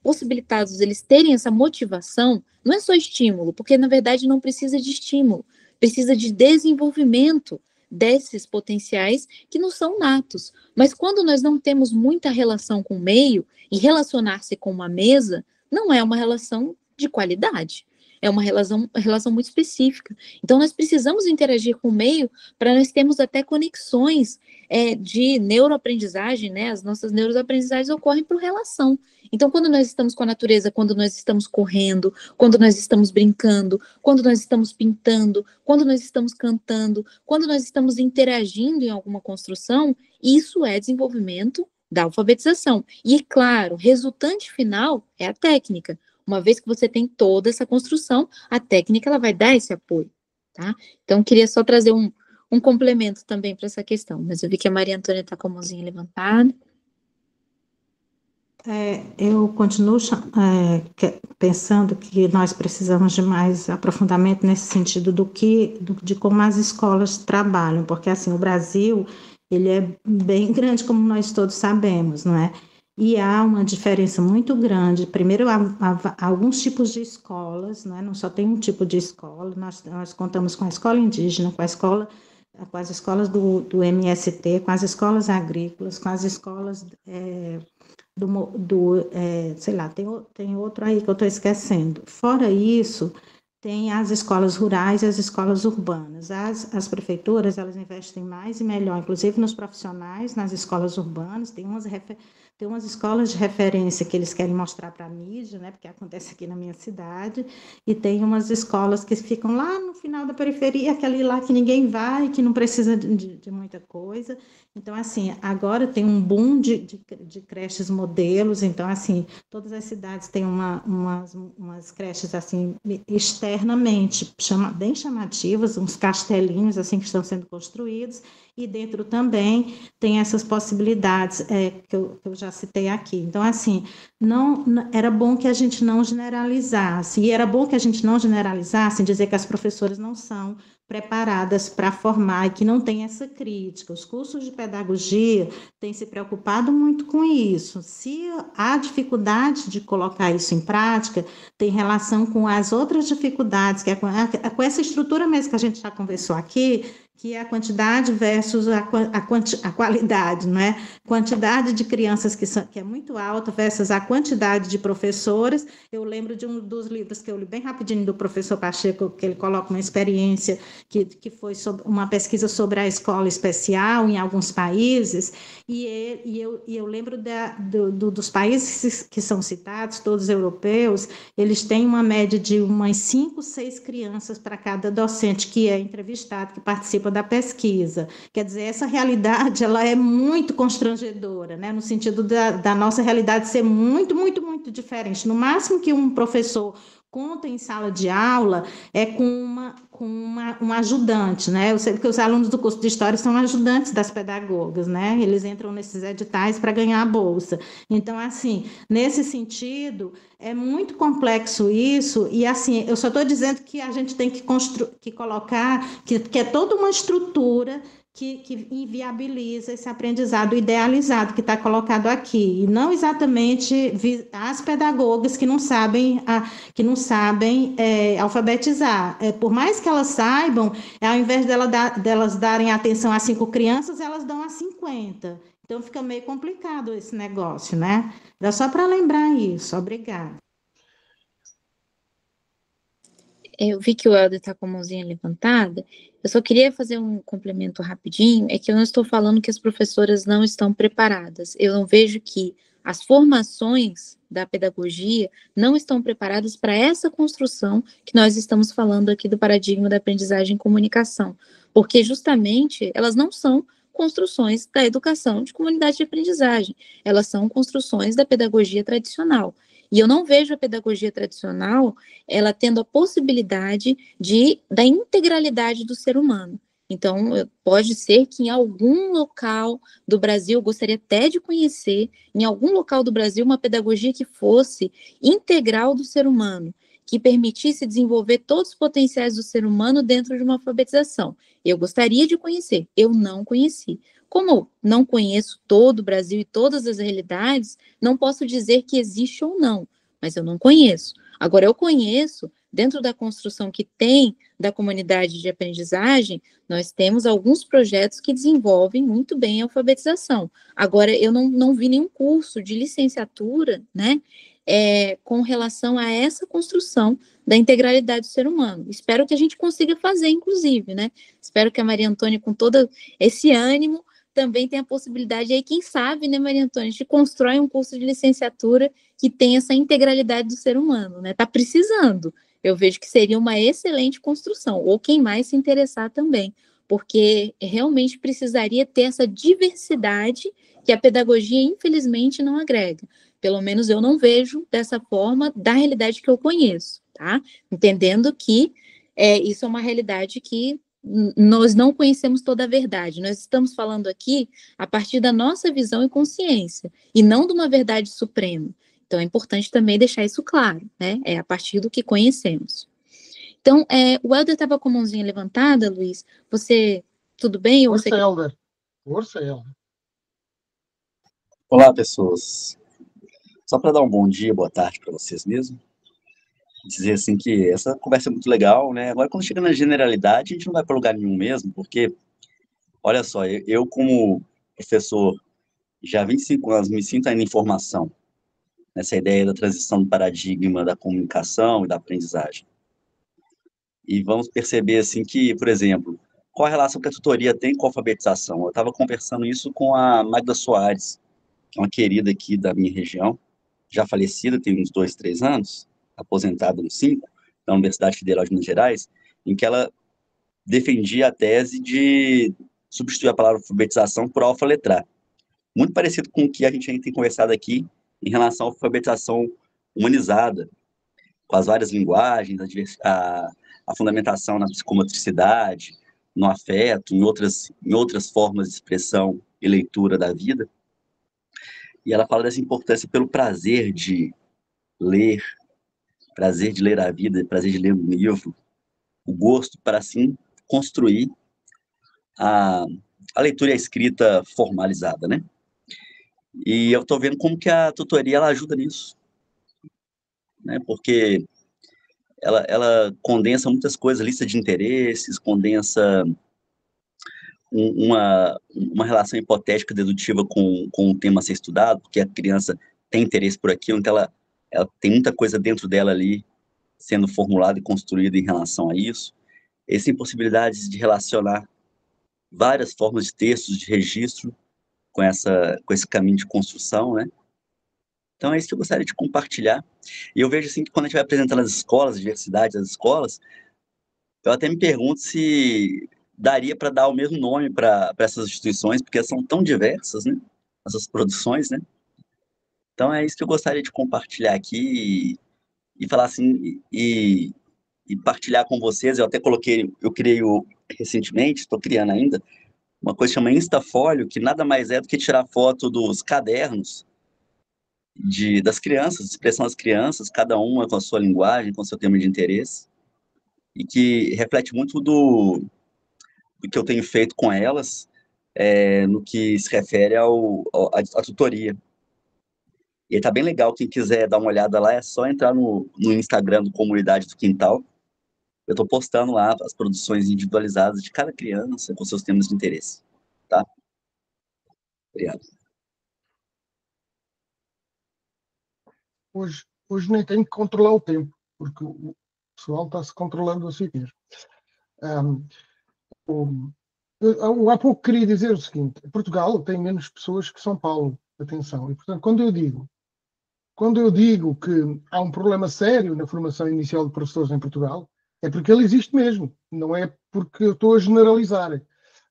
possibilitados, eles terem essa motivação, não é só estímulo, porque na verdade não precisa de estímulo, precisa de desenvolvimento desses potenciais que não são natos. Mas quando nós não temos muita relação com o meio, e relacionar-se com uma mesa não é uma relação de qualidade, é uma relação muito específica. Então, nós precisamos interagir com o meio para nós termos até conexões de neuroaprendizagem, né? As nossas neuroaprendizagens ocorrem por relação. Então, quando nós estamos com a natureza, quando nós estamos correndo, quando nós estamos brincando, quando nós estamos pintando, quando nós estamos cantando, quando nós estamos interagindo em alguma construção, isso é desenvolvimento da alfabetização. E, claro, resultante final é a técnica. Uma vez que você tem toda essa construção, a técnica ela vai dar esse apoio, tá? Então, queria só trazer um complemento também para essa questão, mas eu vi que a Maria Antônia está com a mãozinha levantada. Eu continuo pensando que nós precisamos de mais aprofundamento nesse sentido de como as escolas trabalham, porque assim, o Brasil ele é bem grande, como nós todos sabemos, não é? E há uma diferença muito grande. Primeiro, há alguns tipos de escolas, não é? Não só tem um tipo de escola, nós contamos com a escola indígena, com as escolas do MST, com as escolas agrícolas, com as escolas sei lá, tem outro aí que eu estou esquecendo. Fora isso, tem as escolas rurais e as escolas urbanas. As prefeituras, elas investem mais e melhor, inclusive nos profissionais, nas escolas urbanas. Tem umas escolas de referência que eles querem mostrar para a mídia, né, porque acontece aqui na minha cidade, e tem umas escolas que ficam lá no final da periferia, aquele lá que ninguém vai, que não precisa de muita coisa. Então, assim, agora tem um boom de creches modelos, então, assim, todas as cidades têm umas creches, assim, externamente, bem chamativas, uns castelinhos, assim, que estão sendo construídos, e dentro também tem essas possibilidades que eu já citei aqui. Então, assim, era bom que a gente não generalizasse, e era bom que a gente não generalizasse, dizer que as professoras não são preparadas para formar e que não tem essa crítica. Os cursos de pedagogia têm se preocupado muito com isso. Se há dificuldade de colocar isso em prática, tem relação com as outras dificuldades, que é com essa estrutura mesmo que a gente já conversou aqui, que é a quantidade versus a qualidade, não é? Quantidade de crianças que é muito alta versus a quantidade de professores. Eu lembro de um dos livros que eu li bem rapidinho do professor Pacheco, que ele coloca uma experiência que foi sobre uma pesquisa sobre a escola especial em alguns países, e eu lembro dos países que são citados, todos europeus, eles têm uma média de umas 5, 6 crianças para cada docente que é entrevistado, que participa da pesquisa. Quer dizer, essa realidade ela é muito constrangedora, né? No sentido da nossa realidade ser muito, muito, muito diferente. No máximo que um professor conta em sala de aula é com um ajudante, né? Eu sei que os alunos do curso de História são ajudantes das pedagogas, né? Eles entram nesses editais para ganhar a bolsa. Então, assim, nesse sentido, é muito complexo isso, e assim, eu só estou dizendo que a gente tem que colocar, que é toda uma estrutura que inviabiliza esse aprendizado idealizado que está colocado aqui, e não exatamente as pedagogas que não sabem alfabetizar. Por mais que elas saibam, ao invés delas darem atenção a 5 crianças, elas dão a 50. Então fica meio complicado esse negócio, né? Era só para lembrar isso. Obrigada. Eu vi que o Helder está com a mãozinha levantada. Eu só queria fazer um complemento rapidinho. É que eu não estou falando que as professoras não estão preparadas. Eu não vejo que as formações da pedagogia não estão preparadas para essa construção que nós estamos falando aqui do paradigma da aprendizagem e comunicação. Porque justamente elas não são construções da educação de comunidade de aprendizagem. Elas são construções da pedagogia tradicional. E eu não vejo a pedagogia tradicional ela tendo a possibilidade da integralidade do ser humano. Então, pode ser que em algum local do Brasil, eu gostaria até de conhecer, em algum local do Brasil, uma pedagogia que fosse integral do ser humano, que permitisse desenvolver todos os potenciais do ser humano dentro de uma alfabetização. Eu gostaria de conhecer, eu não conheci. Como não conheço todo o Brasil e todas as realidades, não posso dizer que existe ou não, mas eu não conheço. Agora, eu conheço, dentro da construção que tem da comunidade de aprendizagem, nós temos alguns projetos que desenvolvem muito bem a alfabetização. Agora, eu não vi nenhum curso de licenciatura, né, com relação a essa construção da integralidade do ser humano. Espero que a gente consiga fazer, inclusive, né? Espero que a Maria Antônia, com todo esse ânimo, também tem a possibilidade aí, quem sabe, né, Maria Antônia, a gente constrói um curso de licenciatura que tem essa integralidade do ser humano, né? Tá precisando. Eu vejo que seria uma excelente construção, ou quem mais se interessar também, porque realmente precisaria ter essa diversidade que a pedagogia, infelizmente, não agrega. Pelo menos eu não vejo dessa forma da realidade que eu conheço, tá? Entendendo que isso é uma realidade que nós não conhecemos toda a verdade. Nós estamos falando aqui a partir da nossa visão e consciência, e não de uma verdade suprema. Então, é importante também deixar isso claro, né? É a partir do que conhecemos. Então, o Helder estava com a mãozinha levantada, Luiz. Você, tudo bem? Força, Helder. Força ela. Olá, pessoas. Só para dar um bom dia, boa tarde para vocês mesmo. Dizer assim que essa conversa é muito legal, né? Agora, quando chega na generalidade, a gente não vai para lugar nenhum mesmo, porque, olha só, eu como professor, já há 25 anos, me sinto ainda em formação, nessa ideia da transição do paradigma da comunicação e da aprendizagem. E vamos perceber, assim, que, por exemplo, qual a relação que a tutoria tem com a alfabetização? Eu estava conversando isso com a Magda Soares, que é uma querida aqui da minha região, já falecida, tem uns 2, 3 anos, aposentada uns 5, da Universidade Federal de Minas Gerais, em que ela defendia a tese de substituir a palavra alfabetização por alfa-letrar. Muito parecido com o que a gente ainda tem conversado aqui em relação à alfabetização humanizada, com as várias linguagens, a fundamentação na psicomotricidade, no afeto, em outras formas de expressão e leitura da vida. E ela fala dessa importância pelo ler, prazer de ler a vida, prazer de ler um livro, o gosto para, assim, construir a leitura e a escrita formalizada, né? E eu estou vendo como que a tutoria ela ajuda nisso, né? Porque ela condensa muitas coisas, lista de interesses, condensa uma relação hipotética dedutiva com o tema a ser estudado, porque a criança tem interesse por aquilo, então ela tem muita coisa dentro dela ali sendo formulada e construída em relação a isso. Existem possibilidades de relacionar várias formas de textos, de registro, com esse caminho de construção, né? Então é isso que eu gostaria de compartilhar. E eu vejo assim que quando a gente vai apresentando as escolas, as diversidades das escolas, eu até me pergunto se daria para dar o mesmo nome para essas instituições, porque são tão diversas, né? Essas produções, né? Então é isso que eu gostaria de compartilhar aqui e falar assim, e partilhar com vocês. Eu até coloquei, eu criei recentemente, estou criando ainda, uma coisa que chama Instafolio, que nada mais é do que tirar foto dos cadernos das crianças, expressão das crianças, cada uma com a sua linguagem, com o seu tema de interesse, e que reflete muito do que eu tenho feito com elas, no que se refere à tutoria. E aí tá bem legal, quem quiser dar uma olhada lá, é só entrar no Instagram do Comunidade do Quintal. Eu estou postando lá as produções individualizadas de cada criança com seus temas de interesse, tá? Obrigado. Hoje nem tenho que controlar o tempo, porque o pessoal está-se controlando a si mesmo. Eu há pouco queria dizer o seguinte: Portugal tem menos pessoas que São Paulo, atenção, e portanto quando eu digo que há um problema sério na formação inicial de professores em Portugal, é porque ele existe mesmo, não é porque eu estou a generalizar,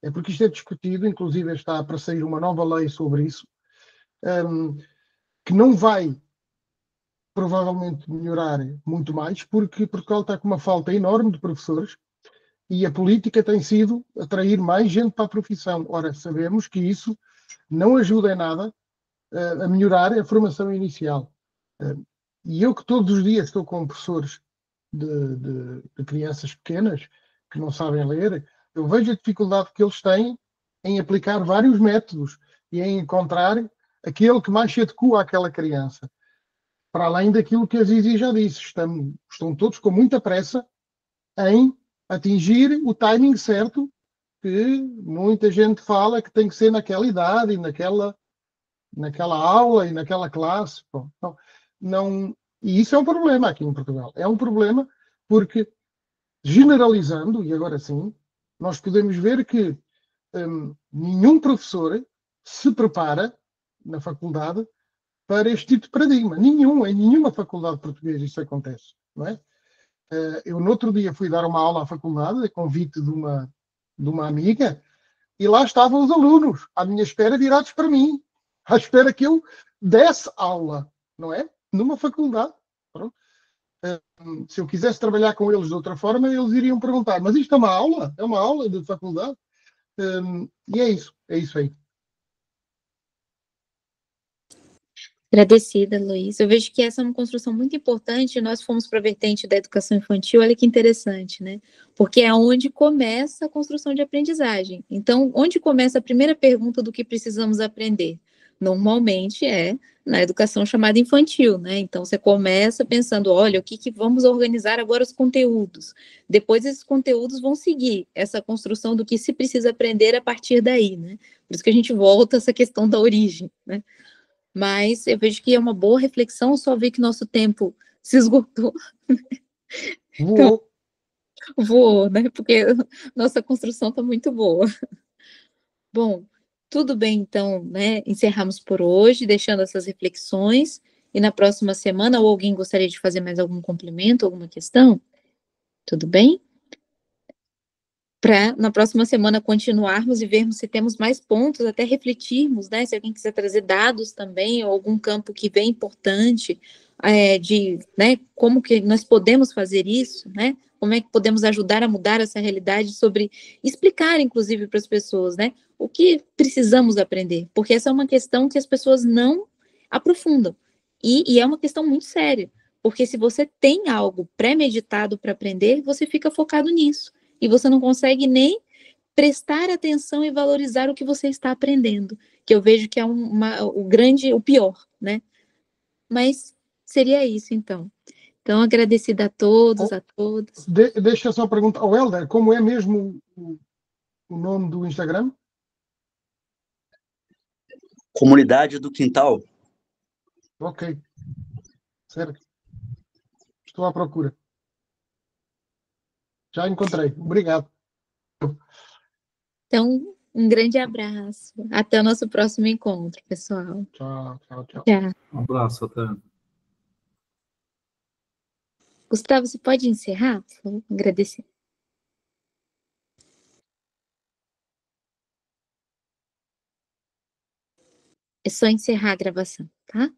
é porque isto é discutido, inclusive está para sair uma nova lei sobre isso, que não vai provavelmente melhorar muito mais, porque Portugal está com uma falta enorme de professores e a política tem sido atrair mais gente para a profissão. Ora, sabemos que isso não ajuda em nada a melhorar a formação inicial. E eu que todos os dias estou com professores de crianças pequenas que não sabem ler, eu vejo a dificuldade que eles têm em aplicar vários métodos e em encontrar aquele que mais se adequa àquela criança. Para além daquilo que a Zizi já disse, estão todos com muita pressa em atingir o timing certo, que muita gente fala que tem que ser naquela idade, naquela aula e naquela classe. Bom, não, e isso é um problema aqui em Portugal. É um problema porque, generalizando, e agora sim, nós podemos ver que nenhum professor se prepara na faculdade para este tipo de paradigma. Em nenhuma faculdade portuguesa isso acontece, não é? Eu, no outro dia, fui dar uma aula à faculdade, a convite de uma amiga, e lá estavam os alunos, à minha espera, virados para mim, à espera que eu desse aula, não é? Numa faculdade. Pronto. Se eu quisesse trabalhar com eles de outra forma, eles iriam perguntar, mas isto é uma aula? É uma aula de faculdade? E é isso aí. Agradecida, Luiz. Eu vejo que essa é uma construção muito importante. Nós fomos para a vertente da educação infantil, olha que interessante, né? Porque é onde começa a construção de aprendizagem. Então, onde começa a primeira pergunta do que precisamos aprender? Normalmente é na educação chamada infantil, né? Então, você começa pensando, olha, o que vamos organizar agora os conteúdos. Depois, esses conteúdos vão seguir essa construção do que se precisa aprender a partir daí, né? Por isso que a gente volta a essa questão da origem, né? Mas eu vejo que é uma boa reflexão, só ver que nosso tempo se esgotou, Voou. voou, né? Porque nossa construção está muito boa. Bom, tudo bem, então, né? Encerramos por hoje, deixando essas reflexões. E na próxima semana, ou alguém gostaria de fazer mais algum complemento, alguma questão? Tudo bem? Para na próxima semana continuarmos e vermos se temos mais pontos, até refletirmos, né? Se alguém quiser trazer dados também, ou algum campo que vem importante, né? Como que nós podemos fazer isso, né? Como é que podemos ajudar a mudar essa realidade sobre explicar, inclusive, para as pessoas, né? O que precisamos aprender, porque essa é uma questão que as pessoas não aprofundam. E é uma questão muito séria, porque se você tem algo pré-meditado para aprender, você fica focado nisso e você não consegue nem prestar atenção e valorizar o que você está aprendendo, que eu vejo que é o pior, né? Mas seria isso, então. Então, agradecida a todos, a todas. Deixa eu só perguntar ao Helder, como é mesmo o nome do Instagram? Comunidade do Quintal. Ok, certo. Estou à procura. Já encontrei. Obrigado. Então, um grande abraço. Até o nosso próximo encontro, pessoal. Tchau, tchau, tchau. Tchau. Um abraço, até. Gustavo, você pode encerrar? Por favor? Agradecer. É só encerrar a gravação, tá?